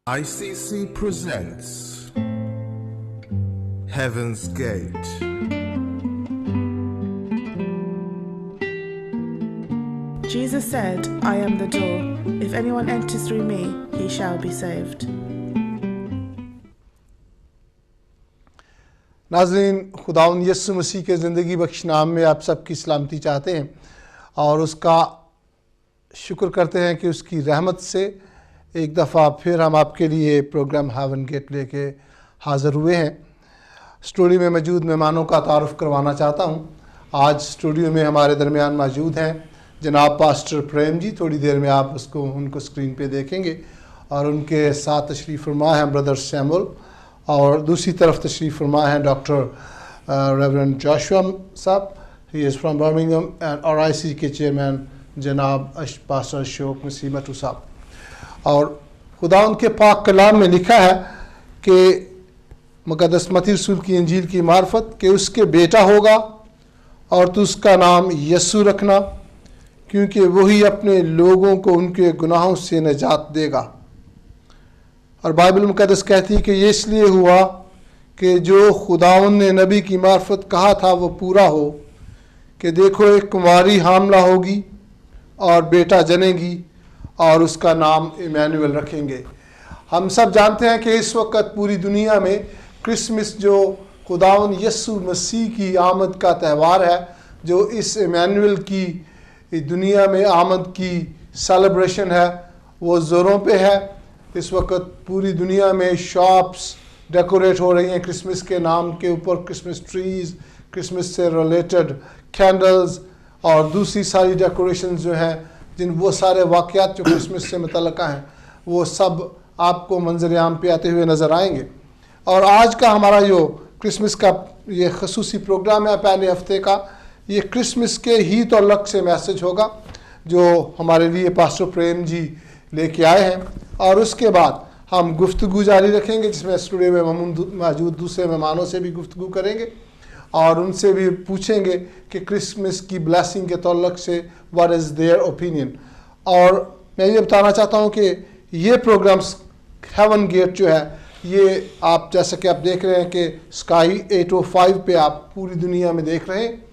ICC presents Heaven's Gate. Jesus said, I am the door. If anyone enters through me, he shall be saved. नाज़रीन, खुदावंद यीशु मसीह के ज़िंदगी बख्श नाम में आप सबकी सलामती चाहते हैं और उसका शुक्र करते हैं कि उसकी रहमत से एक दफ़ा फिर हम आपके लिए प्रोग्राम हेवन गेट लेके हाज़िर हुए हैं। स्टूडियो में मौजूद मेहमानों का तारुफ़ करवाना चाहता हूं। आज स्टूडियो में हमारे दरमियान मौजूद हैं जनाब पास्टर प्रेम जी। थोड़ी देर में आप उनको स्क्रीन पे देखेंगे और उनके साथ तशरीफ़ फरमा हैं ब्रदर सैमुअल और दूसरी तरफ तशरीफ़ फरमा हैं डॉक्टर रेवरेंड जोशुआ साहब। ही इज़ फ्राम बर्मिंघम और ICC के चेयरमैन जनाब पास्टर अशोक मसीह मटू साहब। और खुदा उनके पाक कलाम में लिखा है कि मुक़द्दस मत्ती रसूल की इंजील की मार्फत कि उसके बेटा होगा और तो उसका नाम यस्सु रखना, क्योंकि वही अपने लोगों को उनके गुनाहों से निजात देगा। और बाइबल मुक़द्दस कहती है कि ये इसलिए हुआ कि जो खुदावंद ने नबी की मार्फत कहा था वो पूरा हो कि देखो एक कुंवारी हामला होगी और बेटा जनेगी और उसका नाम इमैनुअल रखेंगे। हम सब जानते हैं कि इस वक्त पूरी दुनिया में क्रिसमस जो खुदावंद यीशु मसीह की आमद का त्यौहार है, जो इस इमैनुअल की दुनिया में आमद की सेलिब्रेशन है, वो ज़ोरों पे है। इस वक्त पूरी दुनिया में शॉप्स डेकोरेट हो रही हैं क्रिसमस के नाम के ऊपर, क्रिसमस ट्रीज़, क्रिसमस से रिलेटेड कैंडल्स और दूसरी सारी डेकोरेशन जो हैं, वो सारे वाक़यात जो क्रिसमस से मुतल्लिक़ हैं वो सब आपको मंजर आम पे आते हुए नज़र आएंगे। और आज का हमारा जो क्रिसमस का ये ख़ुसूसी प्रोग्राम है पहले हफ्ते का, ये क्रिसमस के ही तल्लुक़ से मैसेज होगा जो हमारे लिए पास्टर प्रेम जी लेके आए हैं। और उसके बाद हम गुफ्तगू जारी रखेंगे जिसमें स्टूडियो में मौजूद दूसरे मेहमानों से भी गुफ्तगू करेंगे और उनसे भी पूछेंगे कि क्रिसमस की ब्लेसिंग के तल्लुक़ से व्हाट इज़ देयर ओपिनियन। और मैं ये बताना चाहता हूँ कि ये प्रोग्राम्स हेवन गेट जो है, ये आप जैसा कि आप देख रहे हैं कि स्काई 805 पे आप पूरी दुनिया में देख रहे हैं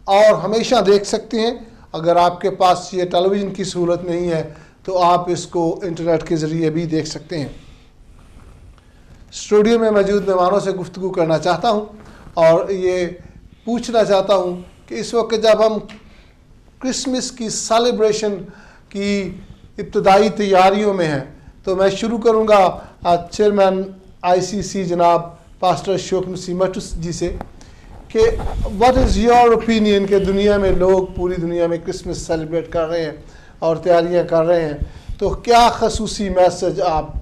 और हमेशा देख सकते हैं। अगर आपके पास ये टेलीविज़न की सहूलत नहीं है तो आप इसको इंटरनेट के ज़रिए भी देख सकते हैं। स्टूडियो में मौजूद मेहमानों से गुफ्तगू करना चाहता हूँ और ये पूछना चाहता हूँ कि इस वक्त जब हम क्रिसमस की सेलिब्रेशन की इब्तदाई तैयारियों में हैं, तो मैं शुरू करूँगा चेयरमैन ICC जनाब पास्टर अशोक मसीह मटू जी से कि व्हाट इज़ योर ओपिनियन कि दुनिया में लोग पूरी दुनिया में क्रिसमस सेलिब्रेट कर रहे हैं और तैयारियां कर रहे हैं, तो क्या ख़ुसूसी मैसेज आप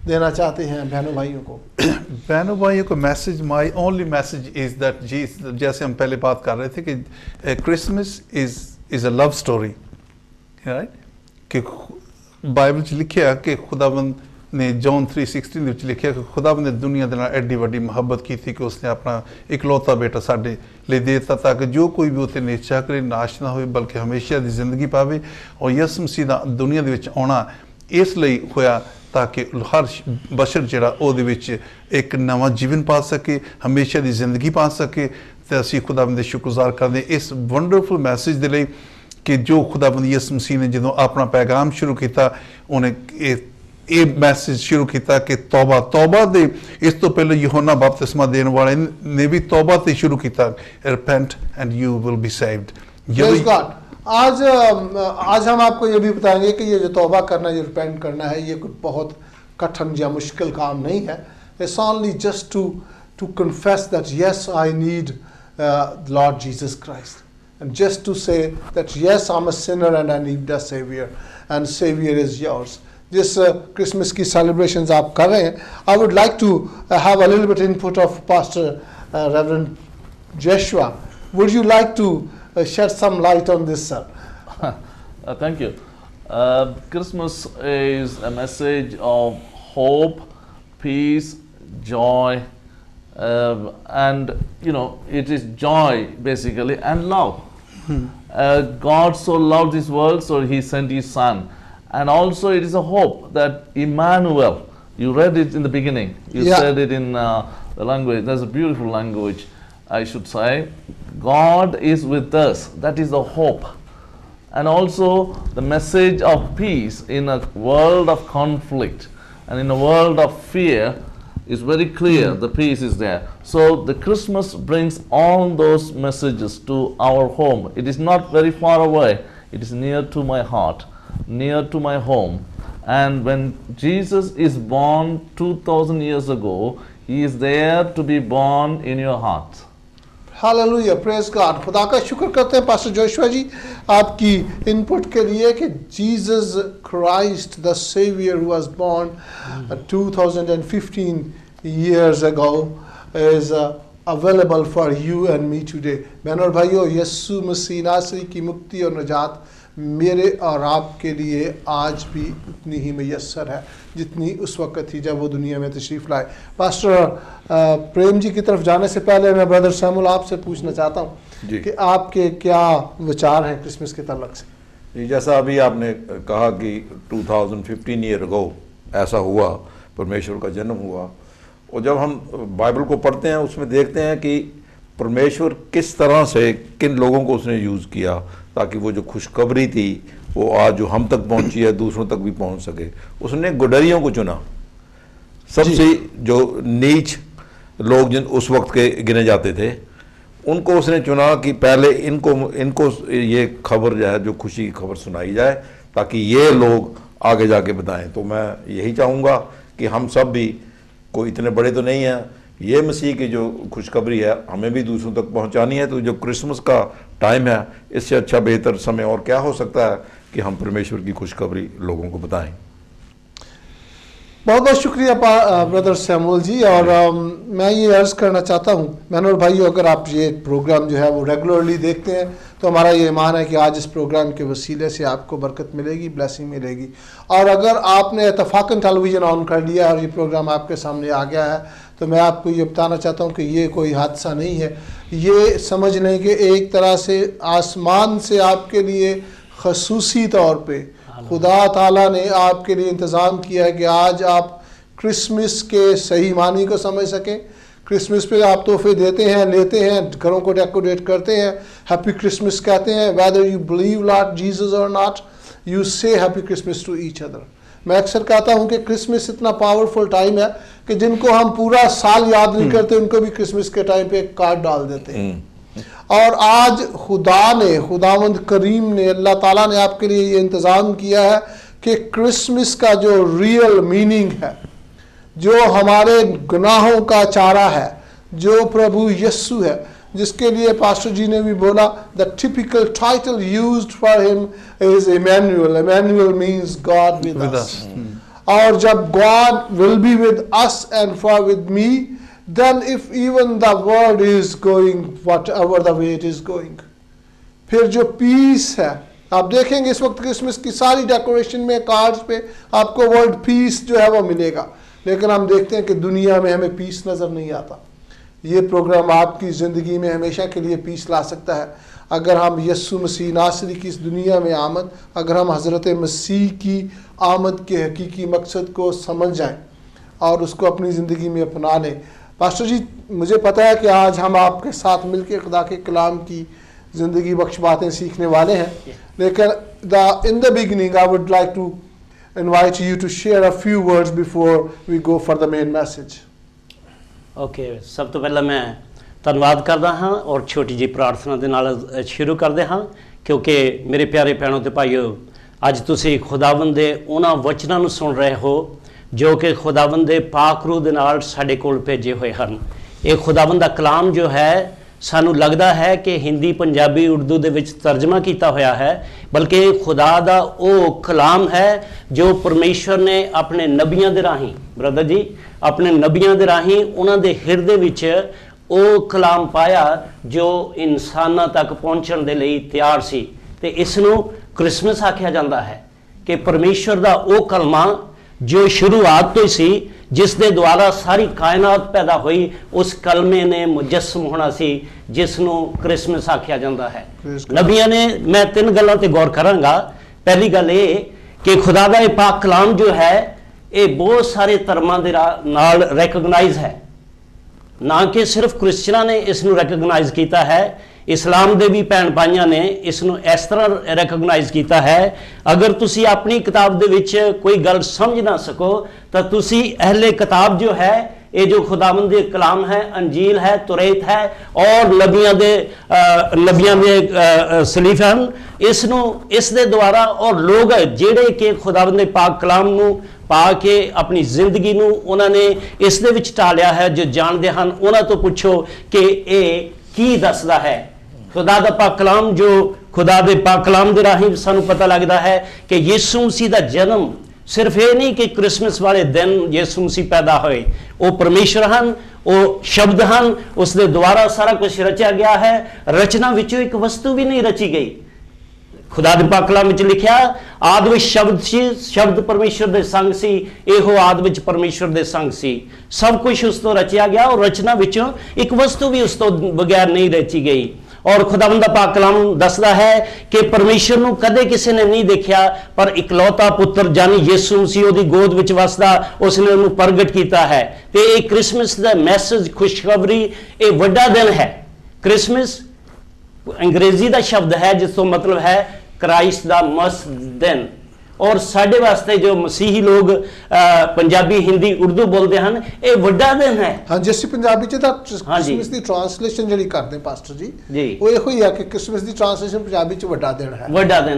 देना चाहते हैं बहनों भाइयों को? बहनों भाइयों को message, my only message is that जैसे हम पहले बात कर रहे थे कि Christmas is a love story, right? कि बाइबल च लिखा कि खुदाबंद ने जॉन 3:16 ਵਿੱਚ ਲਿਖਿਆ ਕਿ ਖੁਦਾਵੰਦ ਨੇ ਦੁਨੀਆ ਦੇ ਨਾਲ ਐਡੀ ਵੱਡੀ ਮੁਹੱਬਤ ਕੀਤੀ ਕਿ ਉਸਨੇ ਆਪਣਾ ਇਕਲੌਤਾ ਬੇਟਾ ਸਾਡੇ ਲਈ ਦੇ ਦਿੱਤਾ ਤਾਂ ਕਿ ਜੋ ਕੋਈ ਵੀ ਉਤੇ ਨਿਸ਼ਚਾ ਕਰੇ ਨਾਸ਼ ਨਾ ਹੋਵੇ ਬਲਕਿ ਹਮੇਸ਼ਾ ਦੀ ਜ਼ਿੰਦਗੀ ਪਾਵੇ। ਔਰ ਯਿਸੂ ਮਸੀਹ ਦਾ ਦੁਨੀਆ ਦੇ ਵਿੱਚ ਆਉਣਾ ਇਸ ਲਈ ਹੋਇਆ ਤਾਂ ਕਿ ਹਰ ਬਸ਼ਰ ਜਿਹੜਾ ਉਹਦੇ ਵਿੱਚ ਇੱਕ ਨਵਾਂ ਜੀਵਨ ਪਾ ਸਕੇ, ਹਮੇਸ਼ਾ ਦੀ ਜ਼ਿੰਦਗੀ ਪਾ ਸਕੇ। ਤੇ ਅਸੀਂ ਖੁਦਾਵੰਦ ਦੇ ਸ਼ੁਕਰਗੁਜ਼ਾਰ ਕਰਦੇ ਇਸ ਵੰਡਰਫੁਲ ਮੈਸੇਜ ਦੇ ਲਈ ਕਿ ਜੋ ਖੁਦਾਵੰਦ ਯਿਸੂ ਮਸੀਹ ਨੇ ਜਦੋਂ ਆਪਣਾ ਪੈਗਾਮ ਸ਼ੁਰੂ ਕੀਤਾ, ਉਹਨੇ ਇਹ ਮੈਸੇਜ ਸ਼ੁਰੂ ਕੀਤਾ ਕਿ ਤੌਬਾ ਦੇ ਇਸ ਤੋਂ ਪਹਿਲਾਂ ਯਹੋਨਾ ਬਪਤਿਸਮਾ ਦੇਣ ਵਾਲੇ ਨੇ ਵੀ ਤੌਬਾ ਤੇ ਸ਼ੁਰੂ ਕੀਤਾ, repent and you will be saved। आज हम आपको ये भी बताएंगे कि ये जो तौबा करना, ये रिपेंट करना है, ये कोई बहुत कठिन या मुश्किल काम नहीं है। It's only just to confess that yes, I need Lord Jesus Christ, and just to say that yes, I'm a sinner and I need a Savior, and Savior is yours। जिस क्रिसमस की celebrations आप कर रहे हैं, I would like to have a little bit input of pastor reverend Joshua. Would you like to shed some light on this, sir? Thank you. Christmas is a message of hope, peace, joy, and it is joy basically and love. God so loved this world, so He sent His Son. And also it is a hope that Emmanuel, You read it in the beginning. You Yeah. said it in the language. That's a beautiful language, I should say. God is with us. That is the hope. And also the message of peace in a world of conflict and in a world of fear is very clear. The peace is there. So the Christmas brings all those messages to our home. It is not very far away. It is near to my heart, near to my home. And when Jesus is born 2000 years ago, he is there to be born in your heart. Hallelujah, praise God. खुदा का शुक्र करते हैं pastor Joshua जी आपकी input के लिए कि Jesus Christ the saviour who was born 2015 years ago is available for you and me today। बहनों और भाइयों, यीशु मसीह नासरी की मुक्ति और निजात मेरे और आपके लिए आज भी उतनी ही मैसर है जितनी उस वक्त थी जब वो दुनिया में तशरीफ़ लाए। पास्टर प्रेम जी की तरफ जाने से पहले मैं ब्रदर सैमुअल आपसे पूछना चाहता हूँ कि आपके क्या विचार हैं क्रिसमस के ताल्लुक से? जी, जैसा अभी आपने कहा कि 2015 ईयर अगो ऐसा हुआ, परमेश्वर का जन्म हुआ, और जब हम बाइबल को पढ़ते हैं उसमें देखते हैं कि परमेश्वर किस तरह से किन लोगों को उसने यूज़ किया ताकि वो जो खुशखबरी थी वो आज जो हम तक पहुंची है दूसरों तक भी पहुंच सके। उसने गुडरियों को चुना, सबसे जो नीच लोग जिन उस वक्त के गिने जाते थे उनको उसने चुना कि पहले इनको ये खबर जो है, जो खुशी की खबर सुनाई जाए ताकि ये लोग आगे जाके बताएं। तो मैं यही चाहूँगा कि हम सब भी, कोई इतने बड़े तो नहीं हैं, ये मसीह की जो खुशखबरी है हमें भी दूसरों तक पहुंचानी है। तो जो क्रिसमस का टाइम है, इससे अच्छा बेहतर समय और क्या हो सकता है कि हम परमेश्वर की खुशखबरी लोगों को बताएं। बहुत बहुत शुक्रिया ब्रदर सैमुअल जी। और मैं ये अर्ज़ करना चाहता हूँ बहनों और भाइयों, अगर आप ये प्रोग्राम जो है वो रेगुलरली देखते हैं तो हमारा ये ईमान है कि आज इस प्रोग्राम के वसीले से आपको बरकत मिलेगी, ब्लेसिंग मिलेगी। और अगर आपने इत्तफाकन टेलीविज़न ऑन कर लिया और ये प्रोग्राम आपके सामने आ गया है तो मैं आपको ये बताना चाहता हूँ कि ये कोई हादसा नहीं है। ये समझ लें कि एक तरह से आसमान से आपके लिए खसूसी तौर पे खुदा ताला ने आपके लिए इंतज़ाम किया है कि आज आप क्रिसमस के सही मानी को समझ सकें। क्रिसमस पे आप तोहफे देते हैं, लेते हैं, घरों को डेकोरेट करते हैं, हैप्पी क्रिसमस कहते हैं। Whether you believe not Jesus और not, you say happy Christmas to each other. मैं अक्सर कहता हूँ कि क्रिसमस इतना पावरफुल टाइम है कि जिनको हम पूरा साल याद नहीं करते उनको भी क्रिसमस के टाइम पे एक कार्ड डाल देते हैं। और आज खुदावंद करीम ने, अल्लाह ताला ने आपके लिए ये इंतज़ाम किया है कि क्रिसमस का जो रियल मीनिंग है, जो हमारे गुनाहों का चारा है, जो प्रभु यस्सु है, जिसके लिए पास्टर जी ने भी बोला the typical title used for him is Emmanuel. Emmanuel means God with us. और जब God will be with us and for with me, then if even the world is going whatever the way it is going, फिर जो piece है, आप देखेंगे इस वक्त Christmas की सारी डेकोरेशन में, कार्ड्स पे आपको वर्ड पीस जो है वो मिलेगा, लेकिन हम देखते हैं कि दुनिया में हमें पीस नज़र नहीं आता। ये प्रोग्राम आपकी ज़िंदगी में हमेशा के लिए पीस ला सकता है अगर हम यीशु मसीह नासरी की इस दुनिया में आमद, अगर हम हज़रत मसीह की आमद के हकीकी मकसद को समझ जाएं और उसको अपनी ज़िंदगी में अपना लें। पास्टर जी, मुझे पता है कि आज हम आपके साथ मिलकर खुदा के कलाम की ज़िंदगी बख्श बातें सीखने वाले हैं, लेकिन in the beginning I would like to invite you to share a few words before we go for the main message. Okay, सब तो पहला मैं धन्यवाद करदा हाँ और छोटी जी प्रार्थना दे नाल शुरू करते हाँ, क्योंकि मेरे प्यारे भैनों ते भाइयों, अज तुसी खुदावंद दे उन्हां वचनां नूं सुन रहे हो जो कि खुदावंद दे पाक रूह दे नाल साडे कोल भेजे हुए हैं। ये खुदावंद दा कलाम जो है सानू लगता है कि हिंदी, पंजाबी, उर्दू दे विच तर्जमा किया होया है, बल्कि खुदा दा ओ कलाम है जो परमेश्वर ने अपने नबियां दे राही, ब्रदर जी, अपने नबियां दे राही उन्हां दे हिरदे विच ओ कलाम पाया जो इंसानां तक पहुंचण दे लई तैयार सी। ते इस नूं क्रिसमस आख्या जांदा है कि परमेश्वर दा ओ कलमा जो शुरुआत तो सी, जिस दे द्वारा सारी कायनात पैदा हुई, उस कलमे ने मुजस्सम होना सी जिसनों क्रिसमस आख्या जाता है। नबियां ने, मैं 3 गल्लां ते गौर करांगा। पहली गल ये कि खुदा दा पाक कलाम जो है ਇਹ ਬਹੁਤ ਸਾਰੇ ਧਰਮਾਂ ਦੇ ਨਾਲ ਰੈਕਗਨਾਈਜ਼ ਹੈ, ਨਾ ਕਿ ਸਿਰਫ ਕ੍ਰਿਸਚਨਾਂ ਨੇ ਇਸ ਨੂੰ ਰੈਕਗਨਾਈਜ਼ ਕੀਤਾ ਹੈ, ਇਸਲਾਮ ਦੇ ਵੀ ਭੈਣ ਭਾਈਆਂ ਨੇ ਇਸ ਨੂੰ ਇਸ ਤਰ੍ਹਾਂ ਰੈਕਗਨਾਈਜ਼ ਕੀਤਾ ਹੈ। ਅਗਰ ਤੁਸੀਂ ਆਪਣੀ ਕਿਤਾਬ ਦੇ ਵਿੱਚ ਕੋਈ ਗੱਲ ਸਮਝ ਨਾ ਸਕੋ ਤਾਂ ਤੁਸੀਂ ਅਹਿਲੇ ਕਿਤਾਬ ਜੋ ਹੈ, ਇਹ ਜੋ ਖੁਦਾਵੰਦ ਦੇ ਕਲਾਮ ਹੈ, ਅੰਜੀਲ ਹੈ, ਤੁਰੇਤ ਹੈ ਔਰ ਨਬੀਆਂ ਦੇ ਸਲੀਫ ਹਨ, ਇਸ ਦੇ ਦੁਆਰਾ ਔਰ ਲੋਕ ਜਿਹੜੇ ਕਿ ਖੁਦਾਵੰਦ ਦੇ ਪਾਕ ਕਲਾਮ ਨੂੰ ਪਾ ਕੇ ਆਪਣੀ ਜ਼ਿੰਦਗੀ ਨੂੰ ਉਹਨਾਂ ਨੇ ਇਸ ਦੇ ਵਿੱਚ ਢਾਲਿਆ ਹੈ, ਜੋ ਜਾਣਦੇ ਹਨ ਉਹਨਾਂ ਤੋਂ ਪੁੱਛੋ ਕਿ ਇਹ ਕੀ ਦੱਸਦਾ ਹੈ। ਖੁਦਾ ਦਾ ਪਾਕ ਕਲਾਮ, ਜੋ ਖੁਦਾ ਦੇ ਪਾਕ ਕਲਾਮ ਦੇ ਰਾਹੀਂ ਸਾਨੂੰ ਪਤਾ ਲੱਗਦਾ ਹੈ ਕਿ ਯਿਸੂ ਮਸੀਹ ਦਾ ਜਨਮ ਸਿਰਫ ਇਹ ਨਹੀਂ ਕਿ ਕ੍ਰਿਸਮਸ ਵਾਲੇ ਦਿਨ ਯਿਸੂ ਮਸੀਹ ਪੈਦਾ ਹੋਏ, ਉਹ ਪਰਮੇਸ਼ਰ ਹਨ, ਉਹ ਸ਼ਬਦ ਹਨ, ਉਸ ਦੇ ਦੁਆਰਾ ਸਾਰਾ ਕੁਝ ਰਚਿਆ ਗਿਆ ਹੈ। ਰਚਨਾ ਵਿੱਚੋਂ ਇੱਕ ਵਸਤੂ ਵੀ ਨਹੀਂ ਰਚੀ ਗਈ। ਖੁਦਾ ਦੇ ਪਾਕ ਕਲਾਮ ਵਿੱਚ ਲਿਖਿਆ, ਆਦਿ ਵਿੱਚ ਸ਼ਬਦ ਸੀ, ਸ਼ਬਦ ਪਰਮੇਸ਼ਰ ਦੇ ਸੰਗ ਸੀ, ਇਹੋ ਆਦਿ ਵਿੱਚ ਪਰਮੇਸ਼ਰ ਦੇ ਸੰਗ ਸੀ। ਸਭ ਕੁਝ ਉਸ ਤੋਂ ਰਚਿਆ ਗਿਆ ਔਰ ਰਚਨਾ ਵਿੱਚੋਂ ਇੱਕ ਵਸਤੂ ਵੀ ਉਸ ਤੋਂ ਬਗੈਰ ਨਹੀਂ ਰਚੀ ਗਈ। ਔਰ ਖੁਦਾਵੰਦ ਦਾ ਪਾਕ ਕਲਾਮ ਦੱਸਦਾ ਹੈ ਕਿ ਪਰਮੇਸ਼ਰ ਨੂੰ ਕਦੇ ਕਿਸੇ ਨੇ ਨਹੀਂ ਦੇਖਿਆ, ਪਰ ਇਕਲੌਤਾ ਪੁੱਤਰ ਜਾਨੀ ਯਿਸੂ ਮਸੀਹ ਉਹਦੀ ਗੋਦ ਵਿੱਚ ਵਸਦਾ, ਉਸਨੇ ਉਹਨੂੰ ਪ੍ਰਗਟ ਕੀਤਾ ਹੈ। ਤੇ ਇਹ ਕ੍ਰਿਸਮਸ ਦਾ ਮੈਸੇਜ, ਖੁਸ਼ਖਬਰੀ, ਇਹ ਵੱਡਾ ਦਿਨ ਹੈ। ਕ੍ਰਿਸਮਸ ਅੰਗਰੇਜ਼ੀ ਦਾ ਸ਼ਬਦ ਹੈ ਜਿਸ ਤੋਂ ਮਤਲਬ ਹੈ ਕ੍ਰਾਈਸਟ ਦਾ ਮਸਤ ਦਿਨ। ਔਰ ਸਾਡੇ ਵਾਸਤੇ ਜੋ ਮਸੀਹੀ ਲੋਕ ਪੰਜਾਬੀ, ਹਿੰਦੀ, ਉਰਦੂ ਬੋਲਦੇ ਹਨ, ਇਹ ਵੱਡਾ ਦਿਨ ਹੈ। ਹਾਂਜੀ, ਅਸੀਂ ਪੰਜਾਬੀ ਚ ਤਾਂ ਕ੍ਰਿਸਮਸ ਦੀ ਟ੍ਰਾਂਸਲੇਸ਼ਨ ਜਿਹੜੀ ਕਰਦੇ ਪਾਸਟਰ ਜੀ, ਉਹ ਇਹੋ ਹੀ ਆ ਕਿ ਕ੍ਰਿਸਮਸ ਦੀ ਟ੍ਰਾਂਸਲੇਸ਼ਨ ਪੰਜਾਬੀ ਚ ਵੱਡਾ ਦਿਨ ਹੈ।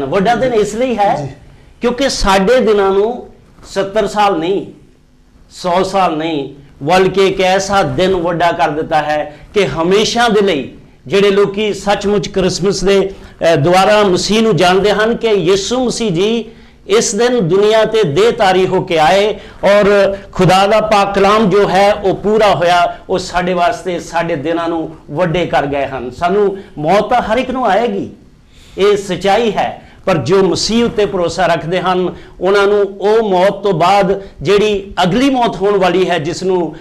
ਵੱਡਾ ਦਿਨ ਇਸ ਲਈ ਹੈ ਕਿਉਂਕਿ ਸਾਡੇ ਦਿਨਾਂ ਨੂੰ 70 ਸਾਲ ਨਹੀਂ, 100 ਸਾਲ ਨਹੀਂ, ਬਲਕਿ ਇੱਕ ਐਸਾ ਦਿਨ ਵੱਡਾ ਕਰ ਦਿੱਤਾ ਹੈ ਕਿ ਹਮੇਸ਼ਾ ਦੇ ਲਈ ਜਿਹੜੇ ਲੋਕੀ ਸੱਚਮੁੱਚ ਕ੍ਰਿਸਮਸ ਦੇ ਦੁਆਰਾ ਮਸੀਹ ਨੂੰ ਜਾਣਦੇ ਹਨ ਕਿ ਯਿਸੂ ਮਸੀਹ ਜੀ ਇਸ ਦਿਨ ਦੁਨੀਆ ਤੇ ਦੇਹਧਾਰੀ ਹੋ ਕੇ ਆਏ ਔਰ ਖੁਦਾ ਦਾ ਪਾਕ ਕਲਾਮ ਜੋ ਹੈ ਉਹ ਪੂਰਾ ਹੋਇਆ। ਉਹ ਸਾਡੇ ਵਾਸਤੇ ਸਾਡੇ ਦਿਨਾਂ ਨੂੰ ਵੱਡੇ ਕਰ ਗਏ ਹਨ। ਸਾਨੂੰ ਮੌਤ ਤਾਂ ਹਰ ਇੱਕ ਨੂੰ ਆਏਗੀ, ਇਹ ਸੱਚਾਈ ਹੈ, ਪਰ ਜੋ ਮਸੀਹ ਉੱਤੇ ਭਰੋਸਾ ਰੱਖਦੇ ਹਨ ਉਹਨਾਂ ਨੂੰ ਉਹ ਮੌਤ ਤੋਂ ਬਾਅਦ ਜਿਹੜੀ ਅਗਲੀ ਮੌਤ ਹੋਣ ਵਾਲੀ ਹੈ, ਜਿਸ ਨੂੰ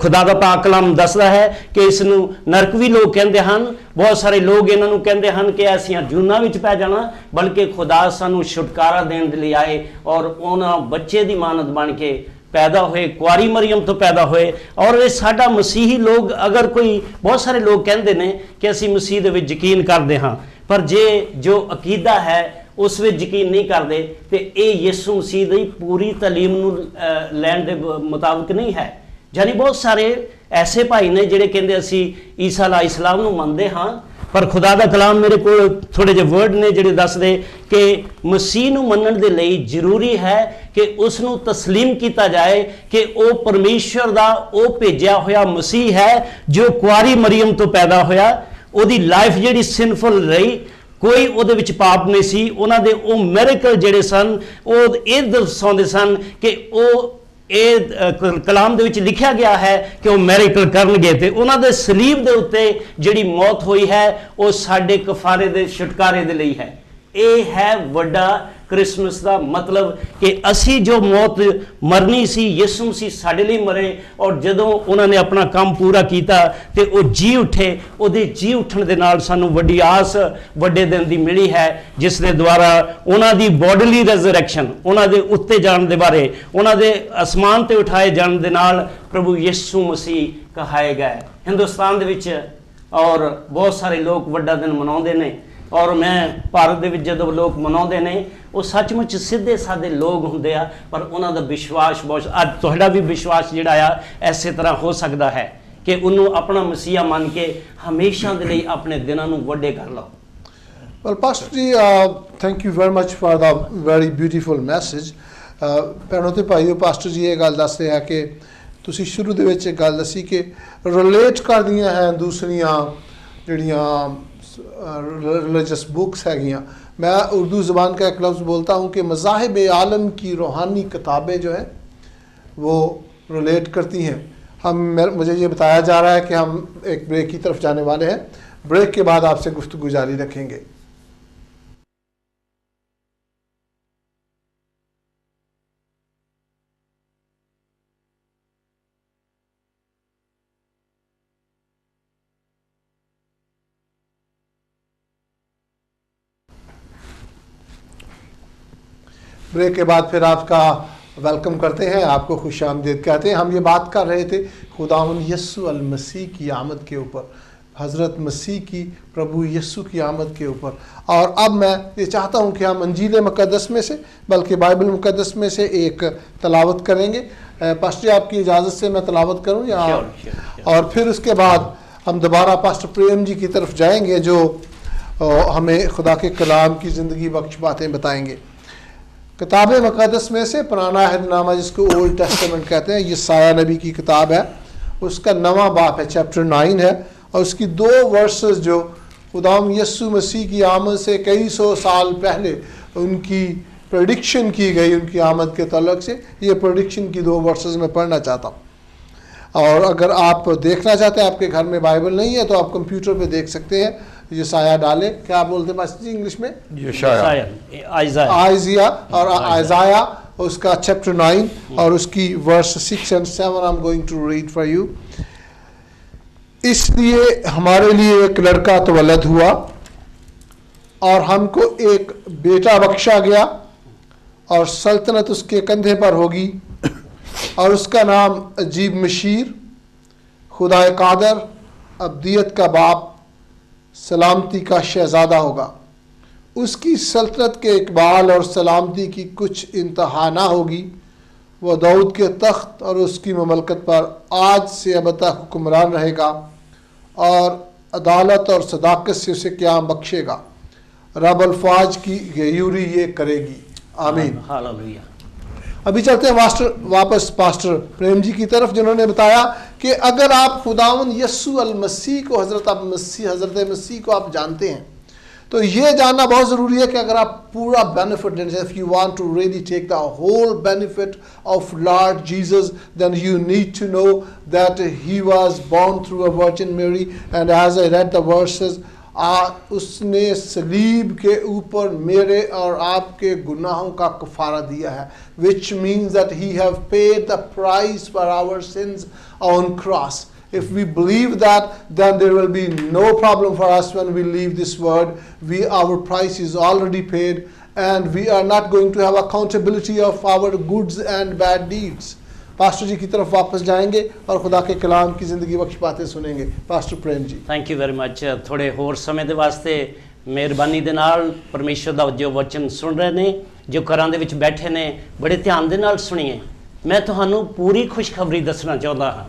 ਖੁਦਾ ਦਾ ਪਾਕ ਕਲਾਮ ਦੱਸਦਾ ਹੈ ਕਿ ਇਸ ਨੂੰ ਨਰਕ ਵੀ ਲੋਕ ਕਹਿੰਦੇ ਹਨ। ਬਹੁਤ ਸਾਰੇ ਲੋਕ ਇਹਨਾਂ ਨੂੰ ਕਹਿੰਦੇ ਹਨ ਕਿ ਅਸੀਂ ਜੂਨਾਂ ਵਿੱਚ ਪੈ ਜਾਣਾ, ਬਲਕਿ ਖੁਦਾ ਸਾਨੂੰ ਛੁਟਕਾਰਾ ਦੇਣ ਦੇ ਲਈ ਆਏ ਔਰ ਉਹਨਾਂ ਬੱਚੇ ਦੀ ਮਾਨਤ ਬਣ ਕੇ ਪੈਦਾ ਹੋਏ, ਕੁਆਰੀ ਮਰੀਮ ਤੋਂ ਪੈਦਾ ਹੋਏ। ਔਰ ਇਹ ਸਾਡਾ ਮਸੀਹੀ ਲੋਕ, ਅਗਰ ਕੋਈ, ਬਹੁਤ ਸਾਰੇ ਲੋਕ ਕਹਿੰਦੇ ਨੇ ਕਿ ਅਸੀਂ ਮਸੀਹ ਦੇ ਵਿੱਚ ਯਕੀਨ ਕਰਦੇ ਹਾਂ, ਪਰ ਜੇ ਜੋ ਅਕੀਦਾ ਹੈ ਉਸ ਵਿੱਚ ਯਕੀਨ ਨਹੀਂ ਕਰਦੇ ਤੇ ਇਹ ਯਿਸੂ ਮਸੀਹ ਦੀ ਪੂਰੀ ਤਾਲੀਮ ਨੂੰ ਲੈਣ ਦੇ ਮੁਤਾਬਕ ਨਹੀਂ ਹੈ। ਯਾਨੀ ਬਹੁਤ ਸਾਰੇ ਐਸੇ ਭਾਈ ਨੇ ਜਿਹੜੇ ਕਹਿੰਦੇ ਅਸੀਂ ਈਸਾ ਅਲੈਹਿਸਲਾਮ ਨੂੰ ਮੰਨਦੇ ਹਾਂ, ਪਰ ਖੁਦਾ ਦਾ ਕਲਾਮ ਮੇਰੇ ਕੋਲ ਥੋੜੇ ਜਿਹੇ ਵਰਡ ਨੇ ਜਿਹੜੇ ਦੱਸਦੇ ਕਿ ਮਸੀਹ ਨੂੰ ਮੰਨਣ ਦੇ ਲਈ ਜ਼ਰੂਰੀ ਹੈ ਕਿ ਉਸ ਨੂੰ ਤਸਲੀਮ ਕੀਤਾ ਜਾਏ ਕਿ ਉਹ ਪਰਮੇਸ਼ਰ ਦਾ ਉਹ ਭੇਜਿਆ ਹੋਇਆ ਮਸੀਹ ਹੈ ਜੋ ਕੁਆਰੀ ਮਰੀਮ ਤੋਂ ਪੈਦਾ ਹੋਇਆ। ਉਹਦੀ ਲਾਈਫ ਜਿਹੜੀ ਸਿਨਫੁਲ ਰਹੀ, ਕੋਈ ਉਹਦੇ ਵਿੱਚ ਪਾਪ ਨਹੀਂ ਸੀ। ਉਹਨਾਂ ਦੇ ਉਹ ਮਿਰੇਕਲ ਜਿਹੜੇ ਸਨ ਉਹ ਇਹ ਦਰਸਾਉਂਦੇ ਸਨ ਕਿ ਉਹ ਇਹ ਕਲਾਮ ਦੇ ਵਿੱਚ ਲਿਖਿਆ ਗਿਆ ਹੈ ਕਿ ਉਹ ਮਿਰੇਕਲ ਕਰਨਗੇ ਤੇ ਉਹਨਾਂ ਦੇ ਸਲੀਬ ਦੇ ਉੱਤੇ ਜਿਹੜੀ ਮੌਤ ਹੋਈ ਹੈ ਉਹ ਸਾਡੇ ਕਫਾਰੇ ਦੇ ਛੁਟਕਾਰੇ ਦੇ ਲਈ ਹੈ। ਇਹ ਹੈ ਵੱਡਾ ਕ੍ਰਿਸਮਸ ਦਾ ਮਤਲਬ ਕਿ ਅਸੀਂ ਜੋ ਮੌਤ ਮਰਨੀ ਸੀ, ਯਿਸੂ ਮਸੀਹ ਸਾਡੇ ਲਈ ਮਰੇ ਔਰ ਜਦੋਂ ਉਹਨਾਂ ਨੇ ਆਪਣਾ ਕੰਮ ਪੂਰਾ ਕੀਤਾ ਤੇ ਉਹ ਜੀ ਉੱਠੇ। ਉਹਦੇ ਜੀ ਉੱਠਣ ਦੇ ਨਾਲ ਸਾਨੂੰ ਵੱਡੀ ਆਸ ਵੱਡੇ ਦਿਨ ਦੀ ਮਿਲੀ ਹੈ, ਜਿਸ ਦੇ ਦੁਆਰਾ ਉਹਨਾਂ ਦੀ ਬੋਡੀਲੀ ਰੈਜ਼ਰੈਕਸ਼ਨ, ਉਹਨਾਂ ਦੇ ਉੱਤੇ ਜਾਣ ਦੇ ਬਾਰੇ, ਉਹਨਾਂ ਦੇ ਅਸਮਾਨ ਤੇ ਉਠਾਏ ਜਾਣ ਦੇ ਨਾਲ ਪ੍ਰਭੂ ਯਿਸੂ ਮਸੀਹ ਕਹਾਏ ਗਏ। ਹਿੰਦੁਸਤਾਨ ਦੇ ਵਿੱਚ ਔਰ ਬਹੁਤ ਸਾਰੇ ਲੋਕ ਵੱਡਾ ਦਿਨ ਮਨਾਉਂਦੇ ਨੇ ਔਰ ਮੈਂ ਭਾਰਤ ਦੇ ਵਿੱਚ ਜਦੋਂ ਲੋਕ ਮਨਾਉਂਦੇ ਨੇ ਉਹ ਸੱਚਮੁੱਚ ਸਿੱਧੇ ਸਾਦੇ ਲੋਕ ਹੁੰਦੇ ਆ, ਪਰ ਉਹਨਾਂ ਦਾ ਵਿਸ਼ਵਾਸ ਬਹੁਤ, ਅੱਜ ਤੁਹਾਡਾ ਵੀ ਵਿਸ਼ਵਾਸ ਜਿਹੜਾ ਆ ਐਸੇ ਤਰ੍ਹਾਂ ਹੋ ਸਕਦਾ ਹੈ ਕਿ ਉਹਨੂੰ ਆਪਣਾ ਮਸੀਹਾ ਮੰਨ ਕੇ ਹਮੇਸ਼ਾ ਦੇ ਲਈ ਆਪਣੇ ਦਿਨਾਂ ਨੂੰ ਵੱਡੇ ਕਰ ਲਓ। Well, Pastor ji, thank you very much for the very beautiful message. ਭੈਣੋ ਤੇ ਭਾਈਓ, ਪਾਸਟਰ ਜੀ ਇਹ ਗੱਲ ਦੱਸ ਰਿਹਾ ਕਿ ਤੁਸੀਂ ਸ਼ੁਰੂ ਦੇ ਵਿੱਚ ਗੱਲ ਦੱਸੀ ਕਿ ਰਿਲੇਟ ਕਰਦੀਆਂ ਹੈ ਦੂਸਰੀਆਂ ਜਿਹੜੀਆਂ रिलीजियस बुक्स हैगियाँ। मैं उर्दू ज़बान का एक लफ्ज़ बोलता हूँ कि मज़ाहिब आलम की रूहानी किताबें जो हैं वो रिलेट करती हैं। मुझे ये बताया जा रहा है कि हम एक ब्रेक की तरफ जाने वाले हैं। ब्रेक के बाद आपसे गुफ्तगू जारी रखेंगे। ब्रेक के बाद फिर आपका वेलकम करते हैं, आपको खुश आमदीद कहते हैं। हम ये बात कर रहे थे खुदावंद यीशु अल मसीह की आमद के ऊपर, हज़रत मसीह की, प्रभु यीशु की आमद के ऊपर। और अब मैं ये चाहता हूँ कि हम अंजील मुक़द्दस में से, बल्कि बाइबल मुक़द्दस में से एक तलावत करेंगे। पास्टर जी, आपकी इजाज़त से मैं तलावत करूँ या और फिर उसके बाद हम दोबारा पास्टर प्रेम जी की तरफ जाएंगे जो हमें खुदा के कलाम की ज़िंदगी बख्श बातें बताएंगे। किताब मुक़द्दस में से पुराना अहदनामा, जिसको ओल्ड टेस्टामेंट कहते हैं, यशायाह नबी की किताब है, उसका 9वां बाब है, चैप्टर 9 है, और उसकी 2 वर्सेस जो खुदाम यीशु मसीह की आमद से कई सौ साल पहले उनकी प्रेडिक्शन की गई, उनकी आमद के तल्लुक़ से, ये प्रेडिक्शन की 2 वर्सेस में पढ़ना चाहता हूँ। और अगर आप देखना चाहते हैं, आपके घर में बाइबल नहीं है, तो आप कंप्यूटर पे देख सकते हैं। यशायाह डाले, क्या बोलते हैं पास्टर जी इंग्लिश में? आइज़िया और आइज़ाया, उसका चैप्टर 9 और उसकी वर्स 6 और 7 I am going to read for you. इसलिए हमारे लिए एक लड़का तवल्लद हुआ और हमको एक बेटा बख्शा गया, और सल्तनत उसके कंधे पर होगी, और उसका नाम अजीब मशीर, खुदा कादर, अब्दियत का बाप, सलामती का शहजादा होगा। उसकी सल्तनत के इकबाल और सलामती की कुछ इंतहा ना होगी। वह दाऊद के तख्त और उसकी ममलकत पर आज से अब तक हुक्मरान रहेगा, और अदालत और सदाकत से उसे क़याम बख्शेगा। रब अल्फाज की गयूरी ये करेगी। आमीन। हालेलुया। अभी चलते हैं वापस पास्टर प्रेम जी की तरफ, जिन्होंने बताया कि अगर आप खुदावंद यीशु अल मसीह को, हज़रत मसीह को आप जानते हैं, तो ये जानना बहुत ज़रूरी है कि अगर आप पूरा बेनिफिट लेना चाहते, if you want to really take the whole benefit of Lord Jesus, then you need to know that he was born through a virgin Mary, and as I read the verses, उसने सलीब के ऊपर मेरे और आपके गुनाहों का कफारा दिया है, which means that he have paid the price for our sins on cross. If we believe that, then there will be no problem for us when we leave this world. Our price is already paid, and we are not going to have accountability of our goods and bad deeds. Pastor ji की तरफ वापस जाएंगे और खुदा के कलाम की ज़िंदगी बख्श बातें सुनेंगे। Pastor Prem ji, thank you very much. थोड़े होर समय ਦੇ ਵਾਸਤੇ ਮਿਹਰਬਾਨੀ ਦੇ ਨਾਲ ਪਰਮੇਸ਼ਰ ਦਾ ਜੋ ਵਚਨ ਸੁਣ ਰਹੇ ਨੇ, ਜੋ ਘਰਾਂ ਦੇ ਵਿੱਚ ਬੈਠੇ ਨੇ, ਬੜੇ ਧਿਆਨ ਦੇ ਨਾਲ ਸੁਣੀਏ। ਮੈਂ ਤੁਹਾਨੂੰ ਪੂਰੀ ਖੁਸ਼ਖਬਰੀ ਦੱਸਣਾ ਚਾਹੁੰਦਾ ਹਾਂ।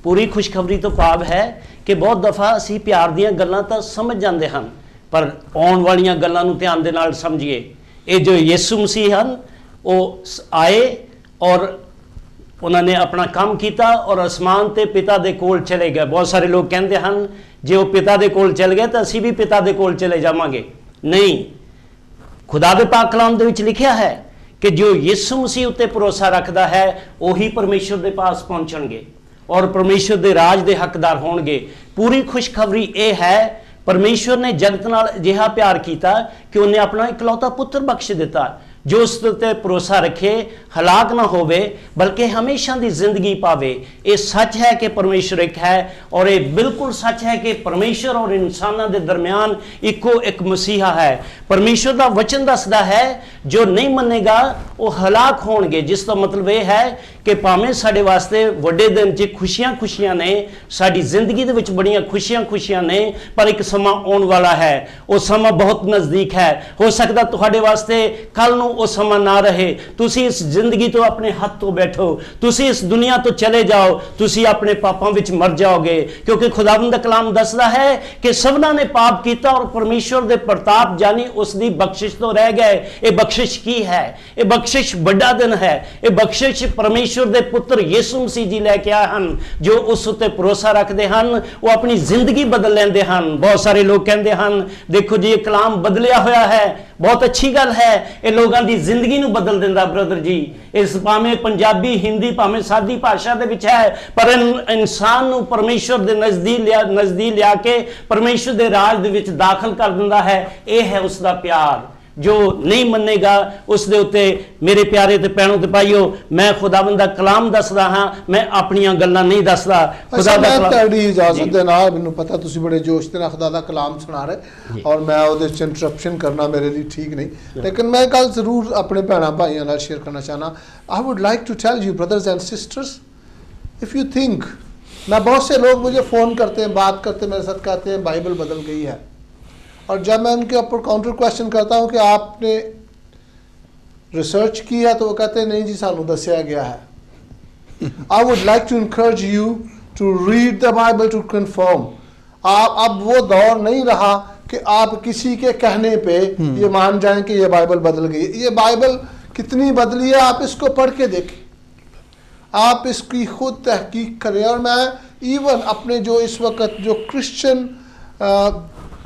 ਪੂਰੀ ਖੁਸ਼ਖਬਰੀ ਤੋਂ ਭਾਵ ਹੈ ਕਿ ਬਹੁਤ ਦਫਾ ਅਸੀਂ ਪਿਆਰ ਦੀਆਂ ਗੱਲਾਂ ਤਾਂ ਸਮਝ ਜਾਂਦੇ ਹਾਂ, ਪਰ ਆਉਣ ਵਾਲੀਆਂ ਗੱਲਾਂ ਨੂੰ ਧਿਆਨ ਦੇ ਨਾਲ ਸਮਝੀਏ। ਇਹ ਜੋ ਯਿਸੂ ਮਸੀਹ ਹਨ, ਉਹ ਆਏ और उन्होंने अपना काम किया और आसमान ते पिता दे कोल चले गए। बहुत सारे लोग कहते हैं जे वो पिता दे कोल चल गए तो असी भी पिता दे कोल चले जावांगे। नहीं, खुदा दे पाक कलाम दे विच लिखिया है कि जो यीशु मसीह उत्ते भरोसा रखता है वही परमेश्वर दे पास पहुंचणगे और परमेश्वर दे राज दे हकदार होणगे। पूरी खुशखबरी ये है, परमेश्वर ने जगत नाल अजिहा प्यार किया कि उन्हें अपना इकलौता पुत्र बख्श दिता, जो उस ते भरोसा रखे हलाक ना होवे बल्कि हमेशा की जिंदगी पावे। ये सच है कि परमेश्वर एक है, और ये बिल्कुल सच है कि परमेश्वर और इंसानों के दरमियान इको एक मसीहा है। परमेश्वर का वचन दसदा है जो नहीं मनेगा वो हलाक होणगे, जिसका मतलब ये है कि भावें साडे वास्ते वड्डे दिन च खुशियां खुशियां ने, साडी जिंदगी दे विच बड़ियां खुशियां खुशियां ने, पर एक समा आउण वाला है, वो समा बहुत नज़दीक है। हो सकदा तुहाडे वास्ते कल नूं वो समा ना रहे, तुसी इस जिंदगी तो अपने हाथ तो बैठो, तुसी इस दुनिया तो चले जाओ, तुसी अपने पापों विच मर जाओगे, क्योंकि खुदावंद दा कलाम दसदा है कि सबना ने पाप किया और परमेश्वर दे प्रताप जानी उसकी बख्शिश तो रह गए। ये बख्शिश की है? ये बख्शिश बड़ा दिन है। ये बख्शिश परमेश्वर दे पुत्र यीशु मसीह जी लेके आए हैं, जो उस उत्ते भरोसा रखते हैं वो अपनी जिंदगी बदल लेंदे हैं। बहुत सारे लोग कहते हैं देखो जी ये कलाम बदलिया होया है, बहुत अच्छी गल है, ये लोगों की जिंदगी नूं बदल देंदा ब्रदर जी। इस भावें पंजाबी हिंदी भावें सादी भाषा दे विच है, पर इंसान नूं परमेश्वर दे नज़दीक लिया के परमेश्वर दे राज दे विच दाखल कर दिंदा है। ये है उसका प्यार। ਜੋ ਨਹੀਂ ਮੰਨੇਗਾ ਉਸ ਦੇ ਉੱਤੇ ਮੇਰੇ ਪਿਆਰੇ ਤੇ ਭੈਣੋ ਤੇ ਭਾਈਓ ਮੈਂ ਖੁਦਾਵੰਦ ਦਾ ਕਲਾਮ ਦੱਸਦਾ ਹਾਂ, ਮੈਂ ਆਪਣੀਆਂ ਗੱਲਾਂ ਨਹੀਂ ਦੱਸਦਾ। ਖੁਦਾ ਦਾ ਕਲਾਮ ਤੁਹਾਡੀ ਇਜਾਜ਼ਤ ਦੇ ਨਾਲ, ਮੈਨੂੰ ਪਤਾ ਤੁਸੀਂ ਬੜੇ ਜੋਸ਼ ਦੇ ਨਾਲ ਖੁਦਾ ਦਾ ਕਲਾਮ ਸੁਣਾ ਰਹੇ ਔਰ ਮੈਂ ਉਹਦੇ ਚ ਇੰਟਰਪਸ਼ਨ ਕਰਨਾ ਮੇਰੇ ਲਈ ਠੀਕ ਨਹੀਂ, ਲੇਕਿਨ ਮੈਂ ਗੱਲ ਜ਼ਰੂਰ ਆਪਣੇ ਭੈਣਾਂ ਭਾਈਆਂ ਨਾਲ ਸ਼ੇਅਰ ਕਰਨਾ ਚਾਹਨਾ। I would like to tell you brothers and sisters, if you think, मैं बहुत से लोग मुझे फ़ोन करते हैं, बात करते हैं, मेरे साथ कहते हैं बाइबल बदल गई है, और जब मैं उनके ऊपर काउंटर क्वेश्चन करता हूँ कि आपने रिसर्च की है, तो वो कहते हैं नहीं जी सानू दसिया गया है। I would like to encourage you to read the Bible to confirm। आप अब वो दौर नहीं रहा कि आप किसी के कहने पे ये मान जाएं कि ये बाइबल बदल गई। ये बाइबल कितनी बदली है आप इसको पढ़ के देखें, आप इसकी खुद तहकीक करें। और मैं इवन अपने जो इस वक्त जो क्रिश्चियन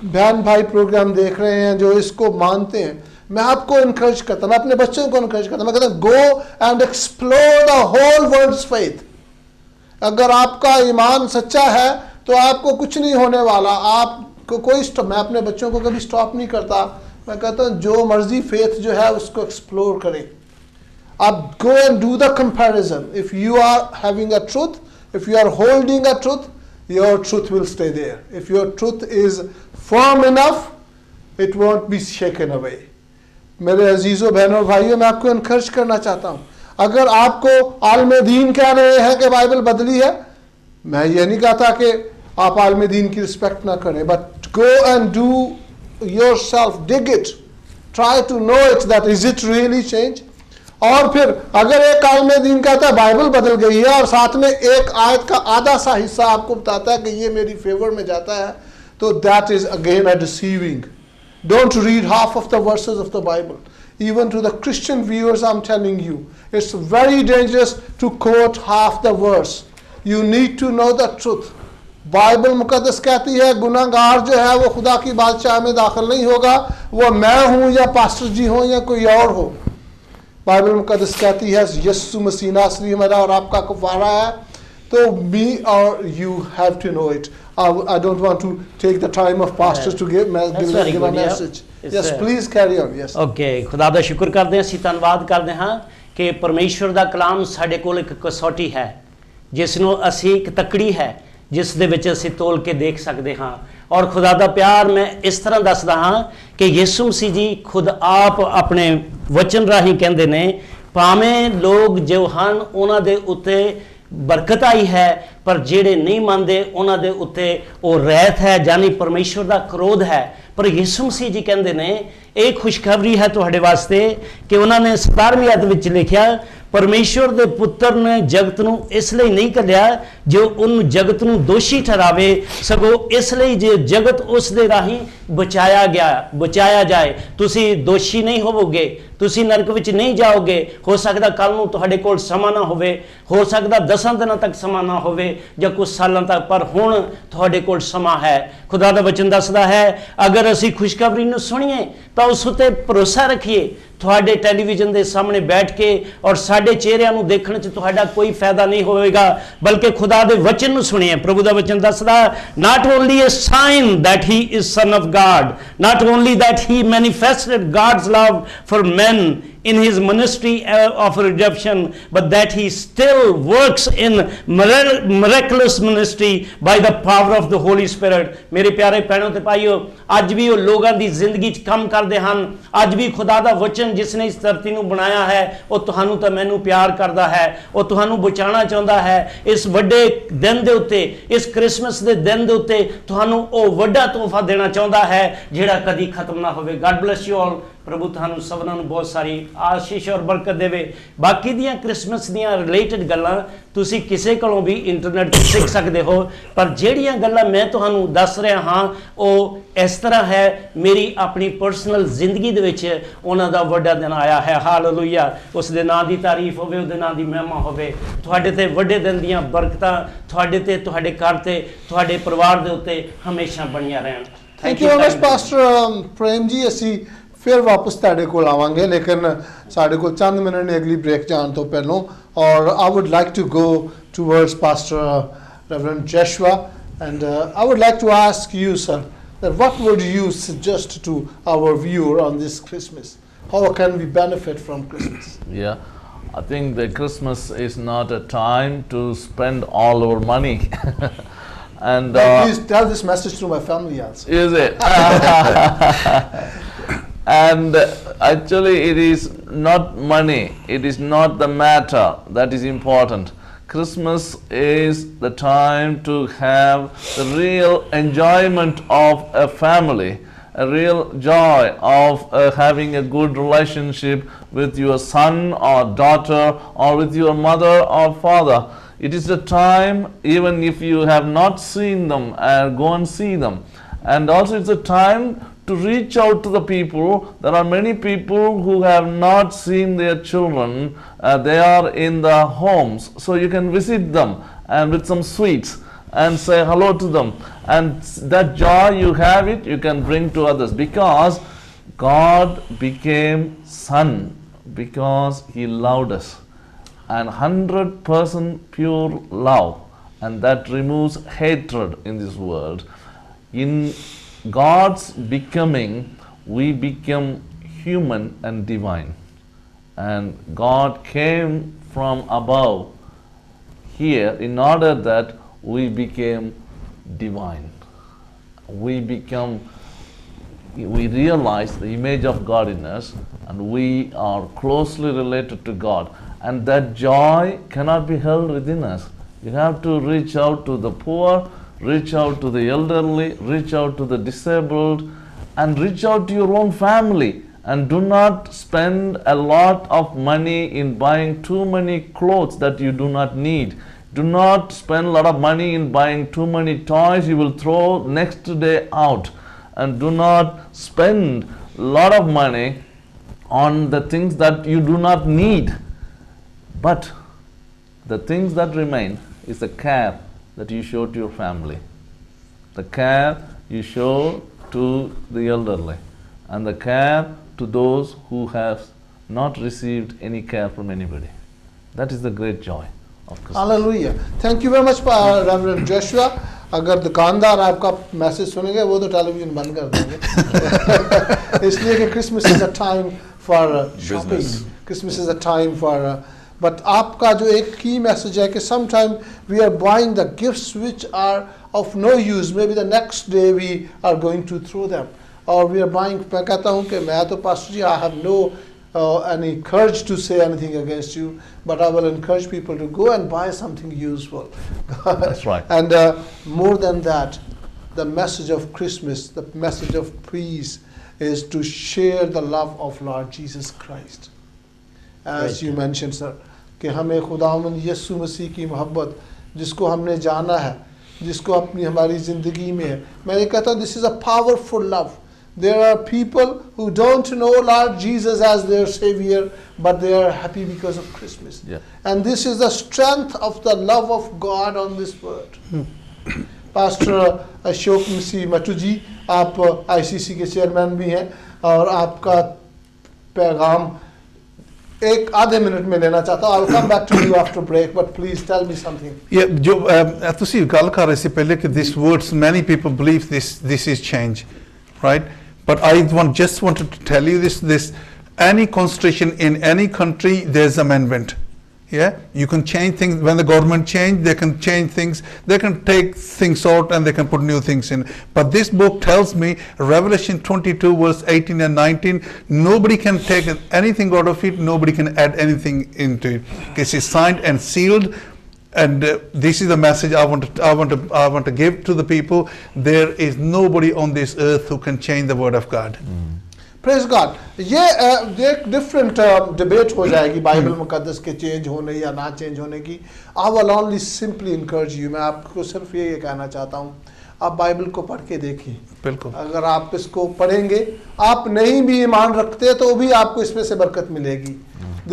बहन भाई प्रोग्राम देख रहे हैं जो इसको मानते हैं, मैं आपको इनकरेज करता हूँ, मैं अपने बच्चों को इनकरेज करता हूँ, मैं कहता हूँ go and explore the whole world's faith. अगर आपका ईमान सच्चा है तो आपको कुछ नहीं होने वाला, आपको कोई स्टॉप, मैं अपने बच्चों को कभी स्टॉप नहीं करता, मैं कहता हूँ जो मर्जी फेथ जो है उसको एक्सप्लोर करें। आप go and do the comparison. If you are having a truth, if you are holding a truth, your truth will stay there. If your truth is firm enough, it won't be shaken away. मेरे अजीज़ों बहनों भाइयों, मैं आपको encourage करना चाहता हूँ, अगर आपको आलम दीन कह रहे हैं कि बाइबल बदली है, मैं ये नहीं कहता कि आप आलम दीन की रिस्पेक्ट ना करें, but go and do yourself, dig it, try to know it, that is it really change। और फिर अगर एक आलम दीन कहता है बाइबल बदल गई है और साथ में एक आयत का आधा सा हिस्सा आपको बताता है कि ये मेरी फेवर में जाता है, तो that is again a deceiving. Don't read half of the versus of the Bible. Even to the Christian viewers, I'm telling you, it's very dangerous to quote half the verse. You need to know the truth. Bible मुकद्दस कहती है गुनाहगार जो है वो खुदा की बादशाह में दाखिल नहीं होगा, वो मैं हूँ या पास्टर जी हो या कोई और हो। बाइबल मुकद्दस कहती है यीशु मसीह नासरी हमारा और आपका कफारा है, तो me or you have to know it। I don't want to take the time of pastors to give a message। Yes, please carry on। Yes। Okay, खुदा ਦਾ ਸ਼ੁਕਰ ਕਰਦੇ ਹਾਂ, ਅਸੀਂ ਧੰਨਵਾਦ ਕਰਦੇ ਹਾਂ ਕਿ ਪਰਮੇਸ਼ਵਰ ਦਾ ਕਲਾਮ ਸਾਡੇ ਕੋਲ ਇੱਕ ਕਸੌਟੀ ਹੈ ਜਿਸ ਨੂੰ ਅਸੀਂ ਇੱਕ ਤਕੜੀ ਹੈ ਜਿਸ ਦੇ ਵਿੱਚ ਅਸੀਂ ਤੋਲ ਕੇ ਦੇਖ ਸਕਦੇ ਹਾਂ। ਔਰ ਖੁਦਾ ਦਾ ਪਿਆਰ ਮੈਂ ਇਸ ਤਰ੍ਹਾਂ ਦੱਸਦਾ ਹਾਂ ਕਿ ਯਿਸੂ ਮਸੀਹ ਜੀ ਖੁਦ ਆਪ ਆਪਣੇ ਵਚਨ ਰਾਹੀਂ ਕਹਿੰਦੇ ਨੇ ਭਾਵੇਂ ਲੋਕ ਜੋ ਹਨ ਉਹਨਾਂ ਦੇ ਉੱਤੇ ਬਰਕਤ ਆਈ ਹੈ, ਪਰ ਜਿਹੜੇ ਨਹੀਂ ਮੰਨਦੇ ਉਹਨਾਂ ਦੇ ਉੱਤੇ ਉਹ ਰਹਿਤ ਹੈ, ਯਾਨੀ ਪਰਮੇਸ਼ਵਰ ਦਾ ਕ੍ਰੋਧ ਹੈ। ਪਰ ਯਿਸੂ ਮਸੀਹ ਜੀ ਕਹਿੰਦੇ ਨੇ ਇਹ ਖੁਸ਼ਖਬਰੀ ਹੈ ਤੁਹਾਡੇ ਵਾਸਤੇ ਕਿ ਉਹਨਾਂ ਨੇ 17ਵੀਂ ਆਇਤ ਵਿੱਚ ਲਿਖਿਆ ਪਰਮੇਸ਼ਵਰ ਦੇ ਪੁੱਤਰ ਨੇ ਜਗਤ ਨੂੰ ਇਸ ਲਈ ਨਹੀਂ ਘੱਲਿਆ ਜੋ ਉਹਨੂੰ ਜਗਤ ਨੂੰ ਦੋਸ਼ੀ ਠਹਿਰਾਵੇ, ਸਗੋਂ ਇਸ ਲਈ ਜੇ ਜਗਤ ਉਸ ਦੇ ਰਾਹੀਂ ਬਚਾਇਆ ਜਾਏ। ਤੁਸੀਂ ਦੋਸ਼ੀ ਨਹੀਂ ਹੋਵੋਗੇ, ਤੁਸੀਂ ਨਰਕ ਵਿੱਚ ਨਹੀਂ ਜਾਓਗੇ। ਹੋ ਸਕਦਾ ਕੱਲ ਨੂੰ ਤੁਹਾਡੇ ਕੋਲ ਸਮਾਂ ਨਾ ਹੋਵੇ, ਹੋ ਸਕਦਾ 10 ਦਿਨਾਂ ਤੱਕ ਸਮਾਂ ਨਾ ਹੋਵੇ ਜਾਂ ਕੁਝ ਸਾਲਾਂ ਤੱਕ, ਪਰ ਹੁਣ ਤੁਹਾਡੇ ਕੋਲ ਸਮਾਂ ਹੈ। ਖੁਦਾ ਦਾ ਵਚਨ ਦੱਸਦਾ ਹੈ ਅਗਰ ਅਸੀਂ ਖੁਸ਼ਖਬਰੀ ਨੂੰ ਸੁਣੀਏ ਤਾਂ ਉਸ ਉੱਤੇ ਭਰੋਸਾ ਰੱਖੀਏ। ਤੁਹਾਡੇ ਟੈਲੀਵਿਜ਼ਨ ਦੇ ਸਾਹਮਣੇ ਬੈਠ ਕੇ ਔਰ ਸਾਡੇ ਚਿਹਰਿਆਂ ਨੂੰ ਦੇਖਣ 'ਚ ਤੁਹਾਡਾ ਕੋਈ ਫਾਇਦਾ ਨਹੀਂ ਹੋਵੇਗਾ, ਬਲਕਿ ਖੁਦਾ ਦੇ ਵਚਨ ਨੂੰ ਸੁਣੀਏ। ਪ੍ਰਭੂ ਦਾ ਵਚਨ ਦੱਸਦਾ not only a sign that he is son of God, not only that he manifested God's love for men in his ministry of redemption, but that he still works in miraculous ministry by the power of the Holy Spirit। ਮੇਰੇ ਪਿਆਰੇ ਭੈਣੋ ਤੇ ਭਾਈਓ, ਅੱਜ ਵੀ ਉਹ ਲੋਕਾਂ ਦੀ ਜ਼ਿੰਦਗੀ 'ਚ ਕੰਮ ਕਰਦੇ ਹਨ। ਅੱਜ ਵੀ ਖੁਦਾ ਦਾ ਵਚਨ ਜਿਸ ਨੇ ਇਸ ਧਰਤੀ ਨੂੰ ਬਣਾਇਆ ਹੈ ਉਹ ਤੁਹਾਨੂੰ ਤਾਂ ਮੈਨੂੰ ਪਿਆਰ ਕਰਦਾ ਹੈ, ਉਹ ਤੁਹਾਨੂੰ ਬਚਾਉਣਾ ਚਾਹੁੰਦਾ ਹੈ। ਇਸ ਵੱਡੇ ਦਿਨ ਦੇ ਉੱਤੇ, ਇਸ ਕ੍ਰਿਸਮਸ ਦੇ ਦਿਨ ਦੇ ਉੱਤੇ ਤੁਹਾਨੂੰ ਉਹ ਵੱਡਾ ਤੋਹਫਾ ਦੇਣਾ ਚਾਹੁੰਦਾ ਹੈ ਜਿਹੜਾ ਕਦੀ ਖਤਮ ਨਾ ਹੋਵੇ। God bless you all। ਪ੍ਰਭੂ ਤੁਹਾਨੂੰ ਸਭਨਾਂ ਨੂੰ ਬਹੁਤ ਸਾਰੀ ਆਸ਼ੀਸ਼ ਔਰ ਬਰਕਤ ਦੇਵੇ। ਬਾਕੀ ਦੀਆਂ ਕ੍ਰਿਸਮਸ ਦੀਆਂ ਰਿਲੇਟਡ ਗੱਲਾਂ ਤੁਸੀਂ ਕਿਸੇ ਕੋਲੋਂ ਵੀ ਇੰਟਰਨੈਟ 'ਤੇ ਸਿੱਖ ਸਕਦੇ ਹੋ, ਪਰ ਜਿਹੜੀਆਂ ਗੱਲਾਂ ਮੈਂ ਤੁਹਾਨੂੰ ਦੱਸ ਰਿਹਾ ਹਾਂ ਉਹ ਇਸ ਤਰ੍ਹਾਂ ਹੈ, ਮੇਰੀ ਆਪਣੀ ਪਰਸਨਲ ਜ਼ਿੰਦਗੀ ਦੇ ਵਿੱਚ ਉਹਨਾਂ ਦਾ ਵੱਡਾ ਦਿਨ ਆਇਆ ਹੈ। ਹਾਲੇਲੂਇਆ। ਉਸ ਦੇ ਨਾਂ ਦੀ ਤਾਰੀਫ ਹੋਵੇ, ਉਹਦੇ ਨਾਂ ਦੀ ਮਹਿਮਾ ਹੋਵੇ। ਤੁਹਾਡੇ ਤੇ ਵੱਡੇ ਦਿਨ ਦੀਆਂ ਬਰਕਤਾਂ ਤੁਹਾਡੇ ਤੇ, ਤੁਹਾਡੇ ਘਰ ਤੇ, ਤੁਹਾਡੇ ਪਰਿਵਾਰ ਦੇ ਉੱਤੇ ਹਮੇਸ਼ਾ ਬਣੀਆਂ ਰਹਿਣ। Thank you very much pastor Prem ji. ਅਸੀਂ ਫਿਰ ਵਾਪਸ ਤੁਹਾਡੇ ਕੋਲ ਆਵਾਂਗੇ, ਲੇਕਿਨ ਸਾਡੇ ਕੋਲ ਚੰਦ ਮਿੰਟ ਨੇ ਅਗਲੀ ਬ੍ਰੇਕ ਜਾਣ ਤੋਂ ਪਹਿਲਾਂ। ਔਰ I would like to go towards pastor reverend Joshua, and I would like to ask you sir, then what would you suggest to our viewer on this Christmas? How can we benefit from Christmas? Yeah, I think that Christmas is not a time to spend all our money. And Please tell this message to my family also. is it? And actually, it is not money. It is not the matter that is important. Christmas is the time to have the real enjoyment of a family, a real joy of having a good relationship with your son or daughter, or with your mother or father. It is the time, even if you have not seen them, go and see them. And also it's a time to reach out to the people. There are many people who have not seen their children. They are in the homes, so you can visit them and with some sweets and say hello to them. And that joy you have it, you can bring to others, because God became Son because He loved us. And 100% pure love, and that removes hatred in this world. In God's becoming, we become human and divine. And God came from above here in order that we became divine. We realize the image of God in us, and we are closely related to God. And that joy cannot be held within us. You have to reach out to the poor, reach out to the elderly, reach out to the disabled, and reach out to your own family. And do not spend a lot of money in buying too many clothes that you do not need. Do not spend a lot of money in buying too many toys you will throw next day out. And do not spend a lot of money on the things that you do not need. But the things that remain is the care that you show to your family, the care you show to the elderly, and the care to those who have not received any care from anybody. That is the great joy of Christmas. Hallelujah. Thank you very much, Reverend Joshua. अगर दुकानदार आपका message सुनेंगे वो तो television बंद कर देंगे इसलिए कि Christmas is a time for shopping Christmas is a time for but आपका जो एक की मैसेज है कि sometime we are buying the gifts which are of no use may be the next day we are going to throw them और we are buying मैं कहता हूँ कि मैं तो pastor ji I have no any courage to say anything against you, but I will encourage people to go and buy something useful. That's right. And more than that, the message of Christmas, the message of peace is to share the love of Lord Jesus Christ. As you mentioned, sir, कि हमें खुदावंद यीशु मसीह की मोहब्बत जिसको हमने जाना है, जिसको अपनी हमारी ज़िंदगी में है, मैं ये कहता हूँ this is a powerful love. There are people who don't know Lord Jesus as their Savior, but they are happy because of Christmas. Yeah. And this is the strength of the love of God on this world. Pastor Ashok मसीह मटू जी, आप ICC के chairman भी हैं और आपका पैगाम एक आधे minute में लेना चाहता हूँ. I'll come back to you after break, but please tell me something. Yeah, जो ਤੁਸੀਂ ਗੱਲ ਕਰ ਰਹੇ ਸੀ ਪਹਿਲੇ ਕਿ this words many people believe this is change, right? But I just wanted to tell you this any constitution in any country, there's amendment. Yeah, you can change things when the government change. They can change things. They can take things out and they can put new things in. But this book tells me, Revelation 22 verse 18 and 19. Nobody can take anything out of it. Nobody can add anything into it. It is signed and sealed. And this is the message I want to give to the people. There is nobody on this earth who can change the word of God. Praise God. ये एक different debate हो जाएगी Bible मुकद्दस के change होने या ना change होने की. I will only simply encourage you. मैं आपको सिर्फ ये कहना चाहता हूँ, आप बाइबल को पढ़ के देखिए. बिल्कुल. अगर आप इसको पढ़ेंगे, आप नहीं भी ईमान रखते तो भी आपको इसमें से बरकत मिलेगी.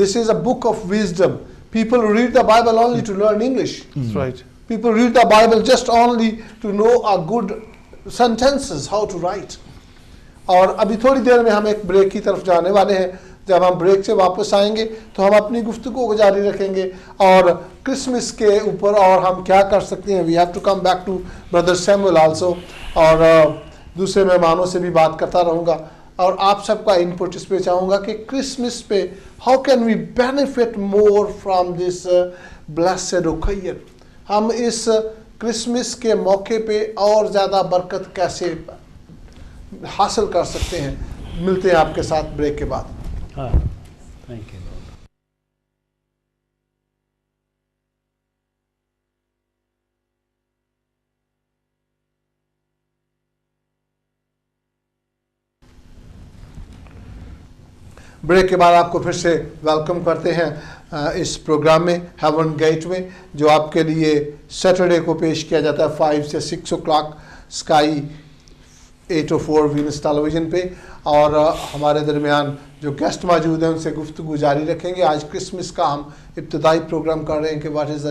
This is a book of wisdom. People read the Bible only to learn English. That's right. People read the Bible just only to know a good sentences, how to write. और अभी थोड़ी देर में हम एक ब्रेक की तरफ जाने वाले हैं. जब हम ब्रेक से वापस आएंगे तो हम अपनी गुफ्तगू को जारी रखेंगे और क्रिसमस के ऊपर और हम क्या कर सकते हैं. We have to come back to brother Samuel also. और दूसरे मेहमानों से भी बात करता रहूँगा और आप सबका इनपुट इस पे चाहूँगा कि क्रिसमस पे how can we benefit more from this blessed occasion, हम इस क्रिसमस के मौके पे और ज़्यादा बरकत कैसे हासिल कर सकते हैं। मिलते हैं आपके साथ ब्रेक के बाद। हाँ, थैंक यू। ब्रेक के बाद आपको फिर से वेलकम करते हैं इस प्रोग्राम में हेवन गेट में, जो आपके लिए सैटरडे को पेश किया जाता है 5 से 6 o'clock स्काई 804 वीनस टेलीविज़न पे। और हमारे दरमियान जो गेस्ट मौजूद हैं उनसे गुफ्तगू जारी रखेंगे। आज क्रिसमस का हम इब्तदाई प्रोग्राम कर रहे हैं कि what is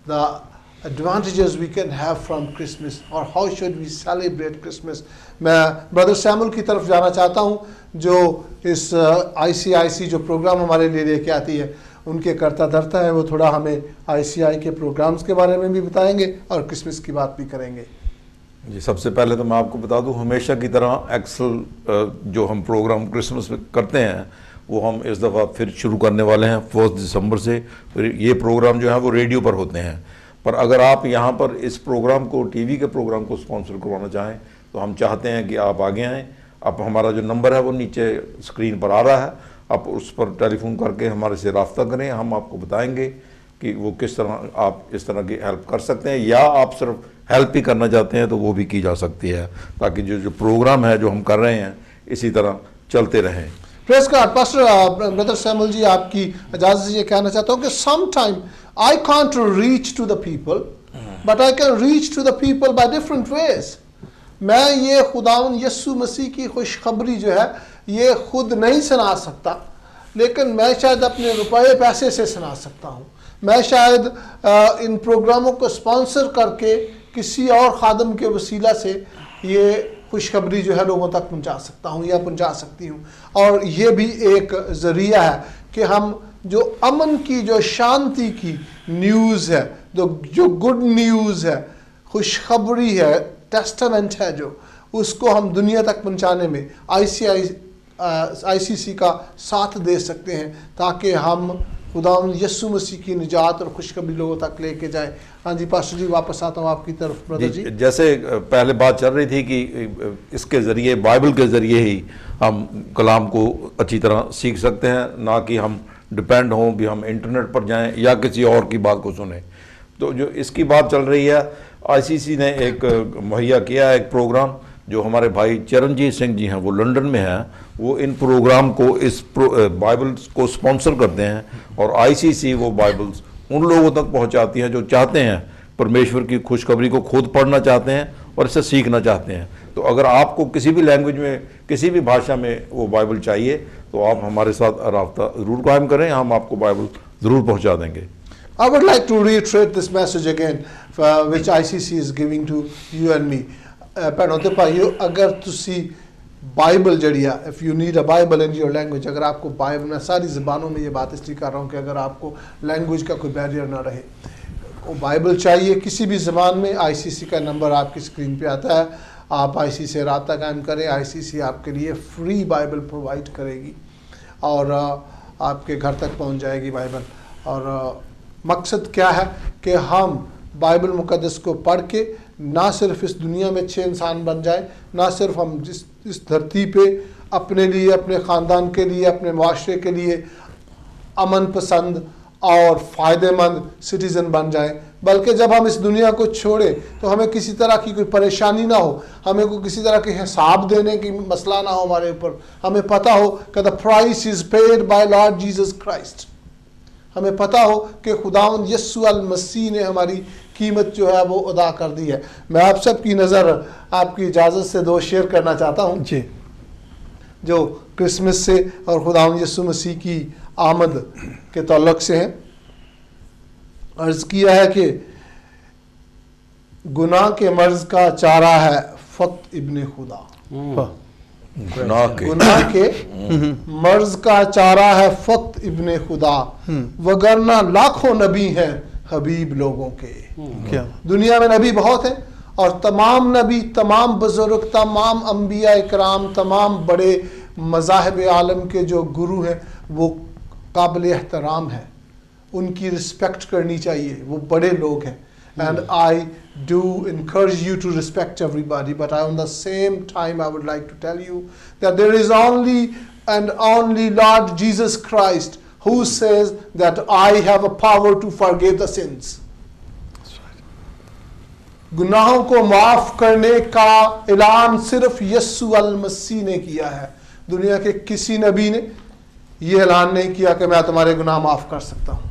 the advantages we can have from Christmas or how should we celebrate Christmas। मैं ब्रदर सैमुअल की तरफ जाना चाहता हूँ जो इस ICIC जो प्रोग्राम हमारे लिए लेके आती है उनके करता धरता है। वो थोड़ा हमें ICI के प्रोग्राम्स के बारे में भी बताएंगे और क्रिसमस की बात भी करेंगे। जी, सबसे पहले तो मैं आपको बता दूं, हमेशा की तरह एक्सल जो हम प्रोग्राम क्रिसमस में करते हैं वो हम इस दफ़ा फिर शुरू करने वाले हैं 1 दिसंबर से। फिर ये प्रोग्राम जो है वो रेडियो पर होते हैं, पर अगर आप यहाँ पर इस प्रोग्राम को टीवी के प्रोग्राम को स्पॉन्सर करवाना चाहें तो हम चाहते हैं कि आप आगे आएँ। आप हमारा जो नंबर है वो नीचे स्क्रीन पर आ रहा है, आप उस पर टेलीफोन करके हमारे से रब्ता करें। हम आपको बताएंगे कि वो किस तरह आप इस तरह की हेल्प कर सकते हैं, या आप सिर्फ हेल्प ही करना चाहते हैं तो वो भी की जा सकती है, ताकि जो प्रोग्राम है जो हम कर रहे हैं इसी तरह चलते रहें। Praise God. Pastor brother Samuel ji, आपकी इजाज़त से ये कहना चाहता हूँ कि some time I can't reach to the people, but I can reach to the people by different ways। मैं ये खुदावन यस्सु मसीह की खुशखबरी जो है ये खुद नहीं सुना सकता, लेकिन मैं शायद अपने रुपए पैसे से सुना सकता हूँ। मैं शायद इन प्रोग्रामों को स्पॉन्सर करके किसी और खादम के वसीला से ये खुशखबरी जो है लोगों तक पहुँचा सकता हूँ या पहुँचा सकती हूँ। और ये भी एक ज़रिया है कि हम जो अमन की, जो शांति की न्यूज़ है, जो गुड न्यूज़ है, खुशखबरी है, टेस्टामेंट है, जो उसको हम दुनिया तक पहुंचाने में ICC का साथ दे सकते हैं, ताकि हम खुदावंद यस्सु मसीह की निजात और खुशखबरी लोगों तक लेके जाए। हाँ जी पास्टर जी, वापस आता हूँ आपकी तरफ ब्रदर जी। जैसे पहले बात चल रही थी कि इसके ज़रिए, बाइबल के ज़रिए ही हम कलाम को अच्छी तरह सीख सकते हैं, ना कि हम डिपेंड हों भी हम इंटरनेट पर जाएं या किसी और की बात को सुने। तो जो इसकी बात चल रही है, ICC ने एक मुहैया किया है एक प्रोग्राम, जो हमारे भाई चरणजीत सिंह जी हैं वो लंदन में हैं, वो इन प्रोग्राम को, इस बाइबल्स को स्पॉन्सर करते हैं और ICC वो बाइबल्स उन लोगों तक पहुंचाती है जो चाहते हैं परमेश्वर की खुशखबरी को खुद पढ़ना चाहते हैं और इसे सीखना चाहते हैं। तो अगर आपको किसी भी लैंग्वेज में, किसी भी भाषा में वो बाइबल चाहिए तो आप हमारे साथ राब्ता ज़रूर कायम करें, हम आपको बाइबल ज़रूर पहुंचा देंगे। I would like to reiterate this message again which ICC is giving to you and me। ਭੈਣੋ ਤੇ ਭਾਈਓ, अगर तुसी बाइबल जड़ी है, if you need a Bible in your language, अगर आपको बाइबल, मैं सारी ज़बानों में ये बात इसलिए कर रहा हूँ कि अगर आपको लैंग्वेज का कोई बैरियर ना रहे, वो बाइबल चाहिए किसी भी ज़बान में, ICC का नंबर आपकी स्क्रीन पे आता है, आप ICC से रब्ता कायम करें। ICC आपके लिए फ्री बाइबल प्रोवाइड करेगी और आपके घर तक पहुँच जाएगी बाइबल। और मकसद क्या है कि हम बाइबल मुक़द्दस को पढ़ के ना सिर्फ इस दुनिया में अच्छे इंसान बन जाए, ना सिर्फ हम इस धरती पे अपने लिए, अपने ख़ानदान के लिए, अपने माशरे के लिए अमन पसंद और फ़ायदेमंद सिटीज़न बन जाएं, बल्कि जब हम इस दुनिया को छोड़ें तो हमें किसी तरह की कोई परेशानी ना हो, हमें कोई किसी तरह के हिसाब देने की मसला ना हो हमारे ऊपर। हमें पता हो कि the price is paid by Lord Jesus Christ. हमें पता हो कि खुदावंद यस्सु अल मसीह ने हमारी कीमत जो है वो अदा कर दी है। मैं आप सब की नज़र, आपकी इजाज़त से दो शेयर करना चाहता हूँ जी, जो क्रिसमस से और खुदावंद यस्सु मसीह की आमद के ताल्लुक़ से हैं। अर्ज़ किया है कि गुनाह के मर्ज़ का चारा है फ़क़्त इब्ने खुदा। गुनाह के मर्ज़ का चारा है फ़क़्त इब्ने खुदा, वगरना लाखों नबी हैं हबीब लोगों के। क्या दुनिया में नबी बहुत हैं اور تمام نبی, تمام بزرگ, تمام انبیاء اکرام, تمام بڑے مذاہب عالم کے جو گرو ہیں وہ قابل احترام ہیں, ان کی رسپیکٹ کرنی چاہیے, وہ بڑے لوگ ہیں. And I do encourage you to respect everybody, but on the same time I would like to tell you that there is only and only Lord Jesus Christ who says that I have a power to forgive the sins. گناہوں کو معاف کرنے کا اعلان صرف یسوع المسیح نے کیا ہے. دنیا کے کسی نبی نے یہ اعلان نہیں کیا کہ میں تمہارے گناہ معاف کر سکتا ہوں.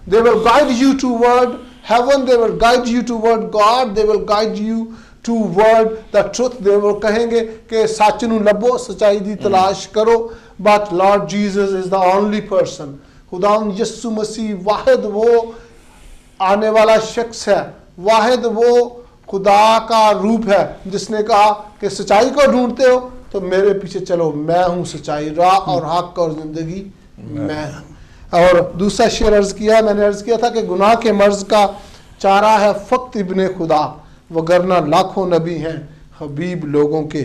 They will guide you toward heaven, they will guide you toward God, they will guide you toward the truth. They will کہیں گے کہ سچ نو لبو, سچائی دی تلاش کرو. But Lord Jesus is the only person. خداوند یسوع مسیح واحد وہ آنے والا شخص ہے, واحد وہ خدا کا روپ ہے جس نے کہا کہ سچائی کو ڈھونڈتے ہو تو میرے پیچھے چلو, میں ہوں سچائی, راہ اور حق اور زندگی میں ہوں. اور دوسرا شعر عرض کیا, میں نے عرض کیا تھا کہ گناہ کے مرض کا چارہ ہے فقط ابن خدا, وگرنہ لاکھوں نبی ہیں حبیب لوگوں کے.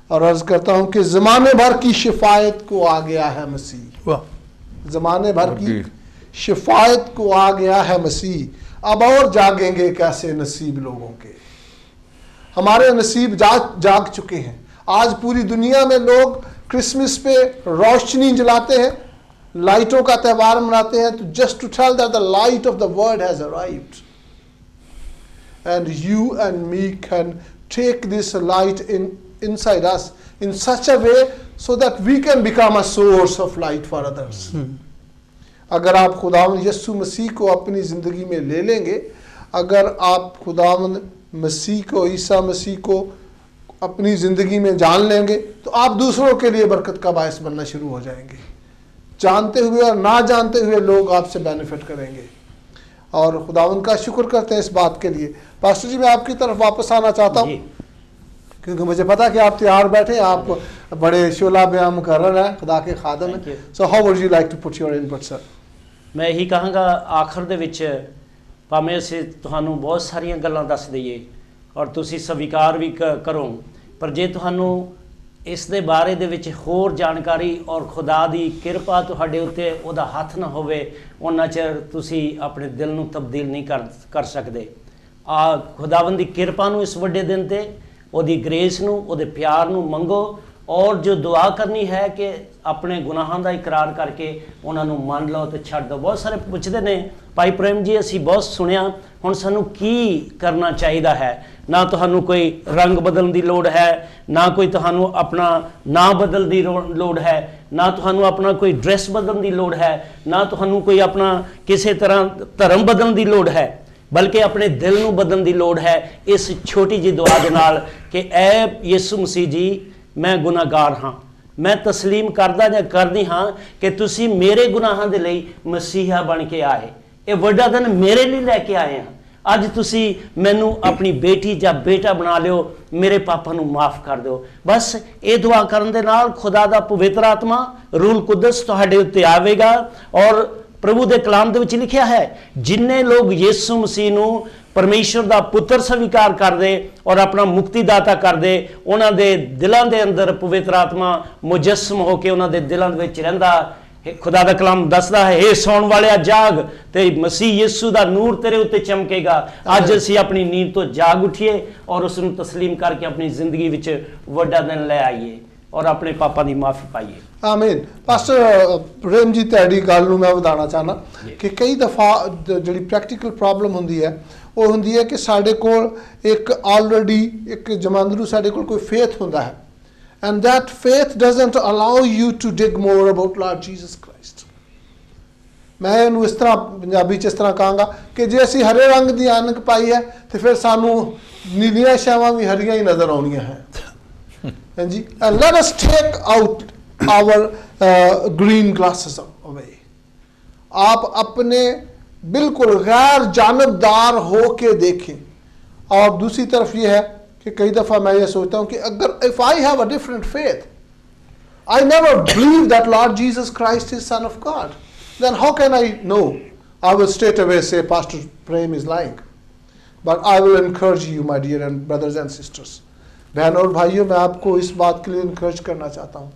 اور عرض کرتا ہوں کہ زمانے بھر کی شفاعت کو آ گیا ہے مسیح, زمانے بھر کی شفاعت کو آ گیا ہے مسیح. اب اور جاگیں گے کیسے نصیب لوگوں کے. ہمارے نصیب جاگ چکے ہیں. آج پوری دنیا میں لوگ کرسمس پہ روشنی جلاتے ہیں, لائٹوں کا تہوار مناتے ہیں, تو just to tell that the light of the world has arrived, and you and me can take this light inside us in such a way so that we can become a source of light for others. اگر آپ خداوند یسوع مسیح کو اپنی زندگی میں لے لیں گے, اگر آپ خداوند مسیح کو, عیسیٰ مسیح کو اپنی زندگی میں جان لیں گے, تو آپ دوسروں کے لیے برکت کا باعث بننا شروع ہو جائیں گے. جانتے ہوئے اور نہ جانتے ہوئے لوگ آپ سے بینیفٹ کریں گے. اور خداوند کا شکر کرتے ہیں اس بات کے لیے. پاسٹر جی, میں آپ کی طرف واپس آنا چاہتا ہوں کیونکہ مجھے پتا کہ آپ تیار بیٹھے, آپ بڑے شعلہ بیان مقرر ہیں, خدا کے خادم ہیں. So how would you like to put your input sir? میں ਇਹੀ ਕਹਾਂਗਾ ਆਖਰ ਦੇ ਵਿੱਚ ਭਾਵੇਂ ਅਸੀਂ ਤੁਹਾਨੂੰ ਬਹੁਤ ਸਾਰੀਆਂ ਗੱਲਾਂ ਦੱਸ ਦਈਏ ਔਰ ਤੁਸੀਂ ਸਵੀਕਾਰ ਵੀ ਕਰੋ, ਪਰ ਜੇ ਤੁਹਾਨੂੰ ਇਸ ਦੇ ਬਾਰੇ ਦੇ ਵਿੱਚ ਹੋਰ ਜਾਣਕਾਰੀ ਔਰ ਖੁਦਾ ਦੀ ਕਿਰਪਾ ਤੁਹਾਡੇ ਉੱਤੇ ਉਹਦਾ ਹੱਥ ਨਾ ਹੋਵੇ, ਉਹਨਾਂ ਚਿਰ ਤੁਸੀਂ ਆਪਣੇ ਦਿਲ ਨੂੰ ਤਬਦੀਲ ਨਹੀਂ ਕਰ ਸਕਦੇ. ਖੁਦਾਵੰਦ ਦੀ ਕਿਰਪਾ ਨੂੰ ਇਸ ਵੱਡੇ ਦਿਨ ਤੇ, ਉਹਦੀ ਗ੍ਰੇਸ ਨੂੰ, ਉਹਦੇ ਪਿਆਰ ਨੂੰ ਮੰਗੋ ਔਰ ਜੋ ਦੁਆ ਕਰਨੀ ਹੈ ਕਿ ਆਪਣੇ ਗੁਨਾਹਾਂ ਦਾ ਇਕਰਾਰ ਕਰਕੇ ਉਹਨਾਂ ਨੂੰ ਮੰਨ ਲਓ ਤੇ ਛੱਡ ਦਿਓ. ਬਹੁਤ ਸਾਰੇ ਪੁੱਛਦੇ ਨੇ ਭਾਈ ਪ੍ਰੇਮ ਜੀ, ਅਸੀਂ ਬਹੁਤ ਸੁਣਿਆ, ਹੁਣ ਸਾਨੂੰ ਕੀ ਕਰਨਾ ਚਾਹੀਦਾ ਹੈ? ਨਾ ਤੁਹਾਨੂੰ ਕੋਈ ਰੰਗ ਬਦਲਣ ਦੀ ਲੋੜ ਹੈ, ਨਾ ਕੋਈ ਤੁਹਾਨੂੰ ਆਪਣਾ ਨਾਂ ਬਦਲਣ ਦੀ ਲੋੜ ਹੈ, ਨਾ ਤੁਹਾਨੂੰ ਆਪਣਾ ਕੋਈ ਡਰੈਸ ਬਦਲਣ ਦੀ ਲੋੜ ਹੈ, ਨਾ ਤੁਹਾਨੂੰ ਕੋਈ ਆਪਣਾ ਕਿਸੇ ਤਰ੍ਹਾਂ ਧਰਮ ਬਦਲਣ ਦੀ ਲੋੜ ਹੈ, ਬਲਕਿ ਆਪਣੇ ਦਿਲ ਨੂੰ ਬਦਲਣ ਦੀ ਲੋੜ ਹੈ ਇਸ ਛੋਟੀ ਜਿਹੀ ਦੁਆ ਦੇ ਨਾਲ ਕਿ ਐ ਯਿਸੂ ਮਸੀਹ ਜੀ, ਮੈਂ ਗੁਨਾਹਗਾਰ ਹਾਂ, ਮੈਂ ਤਸਲੀਮ ਕਰਦਾ ਜਾਂ ਕਰਦੀ ਹਾਂ ਕਿ ਤੁਸੀਂ ਮੇਰੇ ਗੁਨਾਹਾਂ ਦੇ ਲਈ ਮਸੀਹਾ ਬਣ ਕੇ ਆਏ, ਇਹ ਵੱਡਾ ਦਿਨ ਮੇਰੇ ਲਈ ਲੈ ਕੇ ਆਏ ਹਾਂ. ਅੱਜ ਤੁਸੀਂ ਮੈਨੂੰ ਆਪਣੀ ਬੇਟੀ ਜਾਂ ਬੇਟਾ ਬਣਾ ਲਿਓ, ਮੇਰੇ ਪਾਪਾਂ ਨੂੰ ਮਾਫ ਕਰ ਦਿਓ. ਬਸ ਇਹ ਦੁਆ ਕਰਨ ਦੇ ਨਾਲ ਖੁਦਾ ਦਾ ਪਵਿੱਤਰ ਆਤਮਾ ਰੂਲ ਕੁਦਸ ਤੁਹਾਡੇ ਉੱਤੇ ਆਵੇਗਾ. ਔਰ ਪ੍ਰਭੂ ਦੇ ਕਲਾਮ ਦੇ ਵਿੱਚ ਲਿਖਿਆ ਹੈ, ਜਿੰਨੇ ਲੋਕ ਯਿਸੂ ਮਸੀਹ ਨੂੰ ਪਰਮੇਸ਼ਰ ਦਾ ਪੁੱਤਰ ਸਵੀਕਾਰ ਕਰਦੇ ਔਰ ਆਪਣਾ ਮੁਕਤੀਦਾਤਾ ਕਰਦੇ, ਉਹਨਾਂ ਦੇ ਦਿਲਾਂ ਦੇ ਅੰਦਰ ਪਵਿੱਤਰ ਆਤਮਾ ਮੁਜੱਸਮ ਹੋ ਕੇ ਉਹਨਾਂ ਦੇ ਦਿਲਾਂ ਦੇ ਵਿੱਚ ਰਹਿੰਦਾ. ਖੁਦਾ ਦਾ ਕਲਾਮ ਦੱਸਦਾ ਹੈ, ਇਹ ਸੌਣ ਵਾਲਿਆ ਜਾਗ ਤੇ ਮਸੀਹ ਯਿਸੂ ਦਾ ਨੂਰ ਤੇਰੇ ਉੱਤੇ ਚਮਕੇਗਾ. ਅੱਜ ਅਸੀਂ ਆਪਣੀ ਨੀਂਦ ਤੋਂ ਜਾਗ ਉੱਠੀਏ ਔਰ ਉਸ ਨੂੰ ਤਸਲੀਮ ਕਰਕੇ ਆਪਣੀ ਜ਼ਿੰਦਗੀ ਵਿੱਚ ਵੱਡਾ ਦਿਨ ਲੈ ਆਈਏ ਔਰ ਆਪਣੇ ਪਾਪਾਂ ਦੀ ਮਾਫੀ ਪਾਈਏ. ਆਮੀਨ. ਪਾਸਟਰ ਪ੍ਰੇਮ ਜੀ, ਤੁਹਾਡੀ ਗੱਲ ਨੂੰ ਮੈਂ ਵਧਾਉਣਾ ਚਾਹਨਾ ਕਿ ਕਈ ਦਫਾ ਜਿਹੜੀ ਪ੍ਰੈਕਟੀਕਲ ਪ੍ਰੋਬਲਮ ਹੁੰਦੀ ਹੈ ਉਹ ਹੁੰਦੀ ਹੈ ਕਿ ਸਾਡੇ ਕੋਲ ਇੱਕ ਆਲਰੇਡੀ ਇੱਕ ਜਮਾਂਦਰੂ ਸਾਡੇ ਕੋਲ ਕੋਈ ਫੇਥ ਹੁੰਦਾ ਹੈ, and that faith doesn't allow you to dig more about Lord Jesus Christ. ਮੈਂ ਇਹਨੂੰ ਇਸ ਤਰ੍ਹਾਂ ਪੰਜਾਬੀ 'ਚ ਇਸ ਤਰ੍ਹਾਂ ਕਹਾਂਗਾ ਕਿ ਜੇ ਅਸੀਂ ਹਰੇ ਰੰਗ ਦੀ ਐਨਕ ਪਾਈ ਹੈ ਤੇ ਫਿਰ ਸਾਨੂੰ ਨੀਲੀਆਂ ਛਾਵਾਂ ਵੀ ਹਰੀਆਂ ਹੀ ਨਜ਼ਰ ਆਉਣੀਆਂ ਹੈ. ਹਾਂਜੀ, and let us take out our green glasses away. آپ اپنے بالکل غیر جانبدار ہو کے دیکھیں. اور دوسری طرف یہ ہے کہ کئی دفعہ میں یہ سوچتا ہوں کہ اگر if I have a different faith, I never believe that Lord Jesus Christ is Son of God, then how can I know? I will straight away say Pastor Prem is lying. But I will encourage you, my dear and brothers and sisters. बहनों और भाइयों, मैं आपको इस बात के लिए encourage करना चाहता हूँ.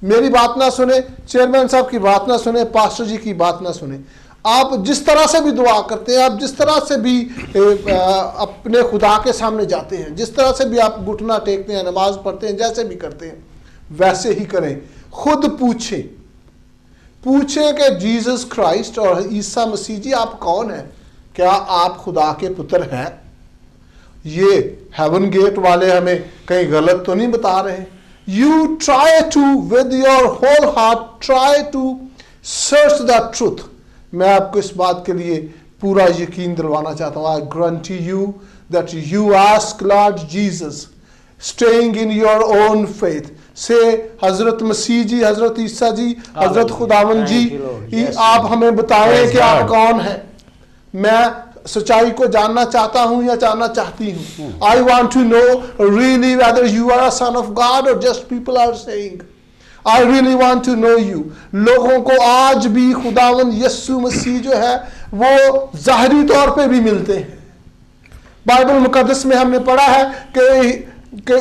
मेरी बात ना सुने, चेयरमैन साहब की बात ना सुने, पास्टर जी की बात ना सुने. आप जिस तरह से भी दुआ करते हैं, आप जिस तरह से भी अपने खुदा के सामने जाते हैं, जिस तरह से भी आप घुटना टेकते हैं, नमाज पढ़ते हैं, जैसे भी करते हैं, वैसे ही करें. खुद पूछें कि जीसस क्राइस्ट और ईसा मसीह जी आप कौन हैं? क्या आप खुदा के पुत्र हैं? ये हेवन गेट वाले हमें कहीं गलत तो नहीं बता रहे? You try to, with your whole heart, try to search the truth. मैं आपको इस बात के लिए पूरा यकीन दिलवाना चाहता हूँ. I grant you that you ask Lord Jesus, staying in your own faith. Say, हजरत मसीह जी, हजरत ईसा जी, हजरत खुदावन जी, आप हमें बताएं कि आप कौन हैं. मैं सच्चाई को जानना चाहता हूं या जानना चाहती हूं. I want to know really whether you are a son of God or just people are saying. I really want to know you. लोगों को आज भी खुदावन यस्सु मसीह जो है वो ज़ाहरी तौर पे भी मिलते हैं. बाइबल मुकद्दस में हमने पढ़ा है कि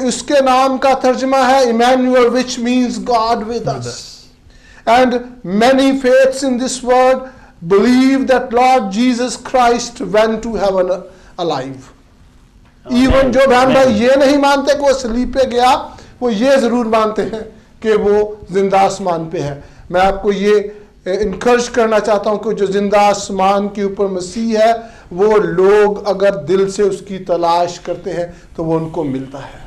उसके नाम का तर्जुमा है Emmanuel, which means God with us. And many faiths in this world believe that Lord Jesus Christ went to heaven alive. Even जो बहन भाई ये नहीं मानते कि वो सलीब पे गया, वो ये जरूर मानते हैं कि वो जिंदा आसमान पे है. मैं आपको ये इनकरेज करना चाहता हूँ कि जो जिंदा आसमान के ऊपर मसीह है, वो लोग अगर दिल से उसकी तलाश करते हैं तो वो उनको मिलता है.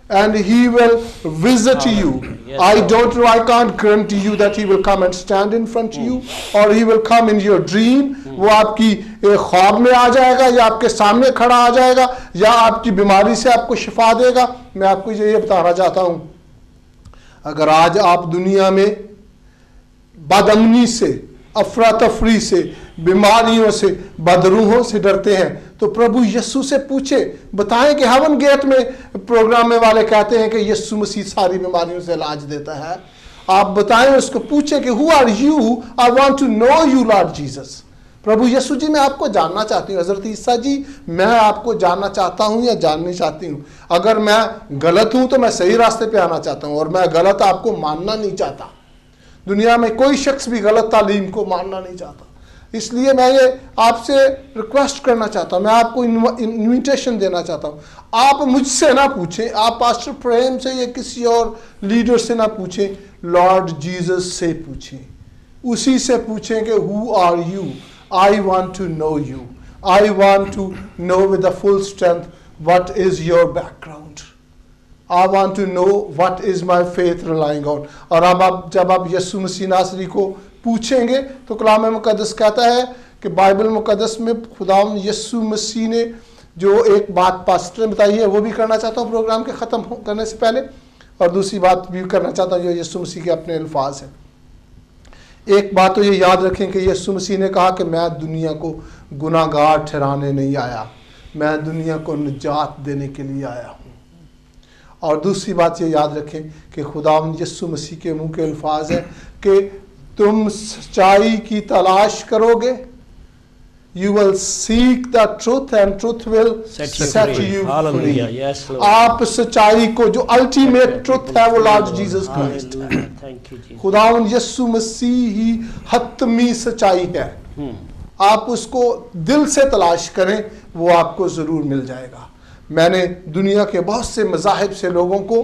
And he will visit you. Yes, I don't know, I can't guarantee you that he will come and stand in front of you, or he will come in your dream. वो आपकी ख्वाब में आ जाएगा, या आपके सामने खड़ा आ जाएगा, या आपकी बीमारी से आपको शिफा देगा. मैं आपको ये बताना चाहता हूँ, अगर आज आप दुनिया में बदअमनी से, अफरा तफरी से, बीमारियों से, बदरूहों से डरते हैं, तो प्रभु यस्सु से पूछे. बताएं कि हेवन गेट में प्रोग्राम में वाले कहते हैं कि यस्सु मसीह सारी बीमारियों से इलाज देता है. आप बताएं, उसको पूछें कि who are you, I want to know you Lord Jesus. प्रभु यस्सु जी, मैं आपको जानना चाहती हूँ. हजरत ईसा जी, मैं आपको जानना चाहता हूँ या जाननी चाहती हूँ. अगर मैं गलत हूँ तो मैं सही रास्ते पे आना चाहता हूँ, और मैं गलत आपको मानना नहीं चाहता. दुनिया में कोई शख्स भी गलत तालीम को मानना नहीं चाहता. इसलिए मैं ये आपसे रिक्वेस्ट करना चाहता हूँ, मैं आपको इन्विटेशन देना चाहता हूँ. आप मुझसे ना पूछें, आप पास्टर प्रेम से या किसी और लीडर से ना पूछें, लॉर्ड जीसस से पूछें. उसी से पूछें कि who are you, I want to know you, I want to know with the full strength what is your background. I want to know what is my faith relying on. और अब जब आप यस्सु मसीह नासरी को पूछेंगे तो कलाम मुकद्दस कहता है कि बाइबल मुकद्दस में खुदावंद यस्सु मसीह ने जो एक बात पास्टर ने बताई है, वो भी करना चाहता हूँ प्रोग्राम के ख़त्म करने से पहले. और दूसरी बात भी करना चाहता हूँ जो यस्सु मसीह के अपने अल्फाज हैं. एक बात तो ये याद रखें कि यस्सु मसीह ने कहा कि मैं दुनिया को गुनाहगार ठहराने नहीं आया, मैं दुनिया को निजात देने के लिए आया हूँ. और दूसरी बात ये याद रखें कि खुदावंद यस्सु मसीह के मुंह के अल्फाज हैं कि तुम सच्चाई की तलाश करोगे, you will seek the truth and truth will set you free. Yes, Lord. आप सच्चाई को, जो अल्टीमेट ट्रुथ है वो लॉर्ड जीसस क्राइस्ट है. खुदावंद यस्सु मसीह ही हतमी सच्चाई है. आप उसको दिल से तलाश करें, वो आपको जरूर मिल जाएगा. मैंने दुनिया के बहुत से मज़ाहिब से लोगों को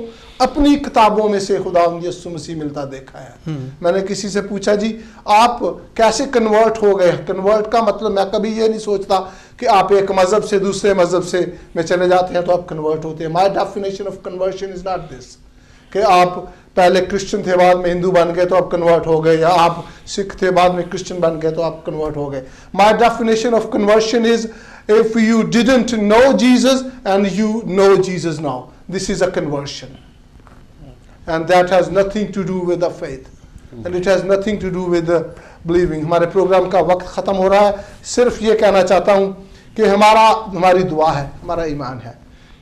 अपनी किताबों में से खुदावंद यस्सु मसीह मिलता देखा है. मैंने किसी से पूछा, जी आप कैसे कन्वर्ट हो गए? कन्वर्ट का मतलब, मैं कभी ये नहीं सोचता कि आप एक मज़हब से दूसरे मज़हब से में चले जाते हैं तो आप कन्वर्ट होते हैं. My definition of conversion is not this कि आप पहले क्रिश्चियन थे बाद में हिंदू बन गए तो आप कन्वर्ट हो गए, या आप सिख थे बाद में क्रिश्चियन बन गए तो आप कन्वर्ट हो गए. My definition of conversion is if you didn't know Jesus and you know Jesus now, this is a conversion, and that has nothing to do with the faith, and it has nothing to do with the believing. हमारे programme का वक्त ख़त्म हो रहा है. सिर्फ ये कहना चाहता हूँ कि हमारी दुआ है, हमारा ईमान है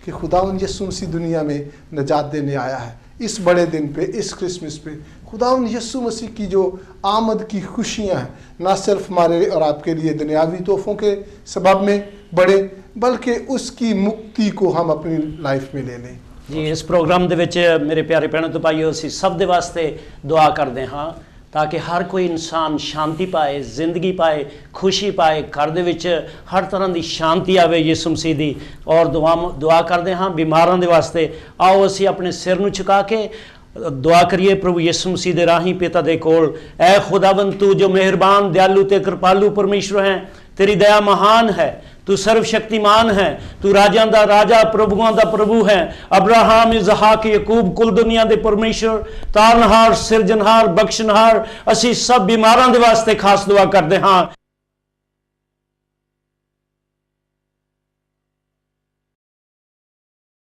कि खुदावंद यस्सु मसीह दुनिया में निजात देने आया है. इस बड़े दिन पे, इस क्रिसमस पे खुदावंद यीशु मसीह की जो आमद की खुशियाँ हैं ना सिर्फ हमारे और आपके लिए दुनियावी तोहफों के सबब में बढ़े, बल्कि उसकी मुक्ति को हम अपनी लाइफ में ले लें। ਜੀ ਇਸ ਪ੍ਰੋਗਰਾਮ ਦੇ ਵਿੱਚ ਮੇਰੇ ਪਿਆਰੇ ਭੈਣੋ ਤੇ ਭਾਈਓ ਅਸੀਂ ਸਭ ਦੇ ਵਾਸਤੇ ਦੁਆ ਕਰਦੇ ਹਾਂ ਤਾਂ ਕਿ ਹਰ ਕੋਈ ਇਨਸਾਨ ਸ਼ਾਂਤੀ ਪਾਏ, ਜ਼ਿੰਦਗੀ ਪਾਏ, ਖੁਸ਼ੀ ਪਾਏ, ਘਰ ਦੇ ਵਿੱਚ ਹਰ ਤਰ੍ਹਾਂ ਦੀ ਸ਼ਾਂਤੀ ਆਵੇ ਯਿਸੂ ਮਸੀਹ ਦੀ। ਔਰ ਦੁਆ ਕਰਦੇ ਹਾਂ ਬਿਮਾਰਾਂ ਦੇ ਵਾਸਤੇ। ਆਓ ਅਸੀਂ ਆਪਣੇ ਸਿਰ ਨੂੰ ਝੁਕਾ ਕੇ दुआ करिए प्रभु यीशु मसीह दे राही पिता दे कोल। ऐ खुदावंद तू जो मेहरबान, दयालु ते कृपालु परमेश्वर है, तेरी दया महान है, तू सर्वशक्तिमान है, तू राजा दा राजा, प्रभुआं दा प्रभु है। अब्राहम, इसहाक, याकूब कुल दुनिया दे परमेश्वर, तारनहार, सिरजनहार, बख्शनहार, असी सब बीमारां दे वास्ते खास दुआ करते हाँ।